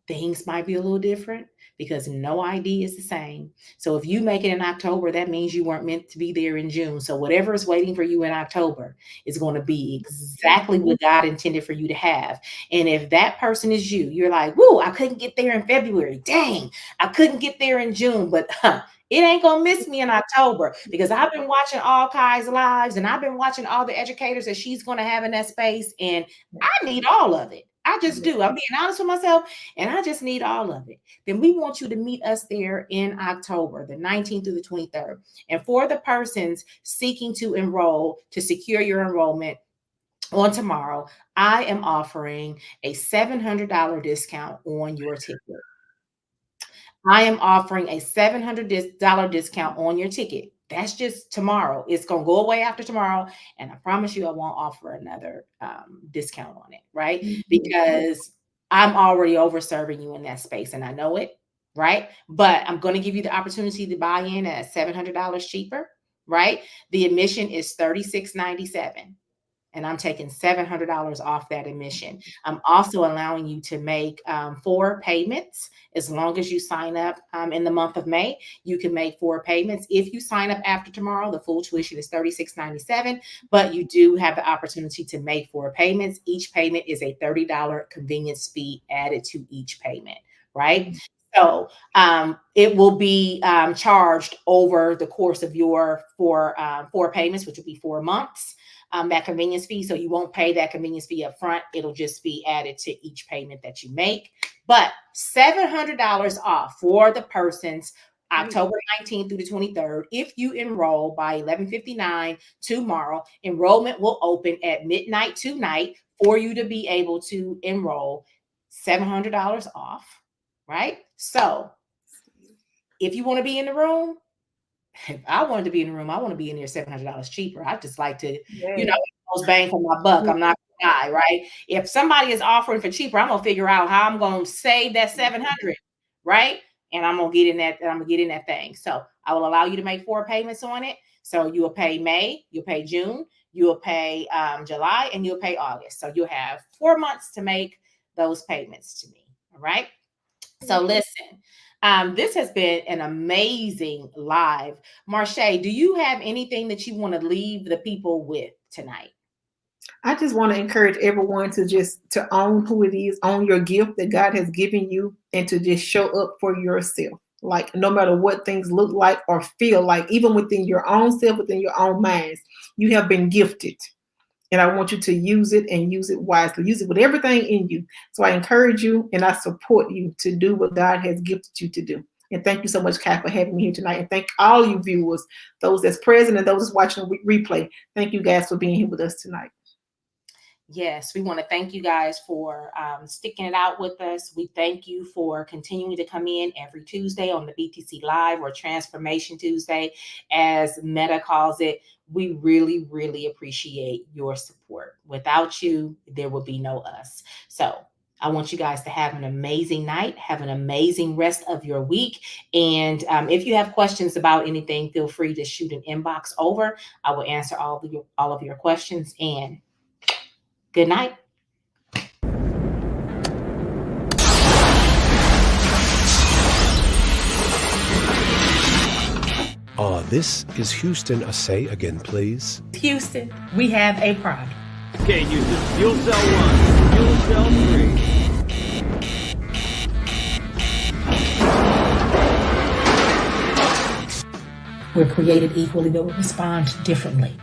Speaker 1: things might be a little different because no ID is the same. So if you make it in October, that means you weren't meant to be there in June. So whatever is waiting for you in October is going to be exactly what God intended for you to have. And if that person is you, you're like, woo, I couldn't get there in February. Dang, I couldn't get there in June, but it ain't gonna miss me in October because I've been watching all Kai's lives and I've been watching all the educators that she's gonna have in that space, and I need all of it. I just do. I'm being honest with myself, and I just need all of it. Then we want you to meet us there in October, the 19th through the 23rd. And for the persons seeking to enroll, to secure your enrollment on tomorrow, I am offering a $700 discount on your ticket. I am offering a $700 discount on your ticket. That's just tomorrow. It's going to go away after tomorrow. And I promise you, I won't offer another discount on it, right? Because I'm already over serving you in that space and I know it, right? But I'm going to give you the opportunity to buy in at $700 cheaper, right? The admission is $36.97. And I'm taking $700 off that admission. I'm also allowing you to make 4 payments as long as you sign up in the month of May. You can make 4 payments. If you sign up after tomorrow, the full tuition is $36.97, but you do have the opportunity to make 4 payments. Each payment is a $30 convenience fee added to each payment, right? So it will be charged over the course of your 4 payments, which will be 4 months. That convenience fee. So you won't pay that convenience fee up front. It'll just be added to each payment that you make. But $700 off for the persons October 19th through the 23rd. If you enroll by 11:59 tomorrow, enrollment will open at midnight tonight for you to be able to enroll. $700 off, right? So if you want to be in the room, if I wanted to be in the room, I want to be in there $700 cheaper. I just like to, most bang for my buck. I'm not gonna lie, right? If somebody is offering for cheaper, I'm gonna figure out how I'm gonna save that 700, right? And I'm gonna get in that. I'm gonna get in that thing. So I will allow you to make 4 payments on it. So you will pay May, you'll pay June, you will pay July, and you'll pay August. So you'll have 4 months to make those payments to me. All right. So listen. This has been an amazing live. Marshea, do you have anything that you want to leave the people with tonight?
Speaker 2: I just want to encourage everyone to own who it is, own your gift that God has given you, and to just show up for yourself. Like no matter what things look like or feel like, even within your own self, within your own minds, you have been gifted. And I want you to use it and use it wisely. Use it with everything in you. So I encourage you and I support you to do what God has gifted you to do. And thank you so much, Kai, for having me here tonight. And thank all you viewers, those that's present and those that's watching the replay. Thank you guys for being here with us tonight.
Speaker 1: Yes, we want to thank you guys for sticking it out with us. We thank you for continuing to come in every Tuesday on the BTC Live, or Transformation Tuesday, as Meta calls it. We really, really appreciate your support. Without you, there will be no us. So I want you guys to have an amazing night, have an amazing rest of your week. And if you have questions about anything, feel free to shoot an inbox over. I will answer all of your questions. And good night.
Speaker 8: This is Houston. Say again, please.
Speaker 1: Houston, we have a problem.
Speaker 9: Okay, Houston, fuel cell 1, fuel cell 3.
Speaker 1: We're created equally, but we respond differently.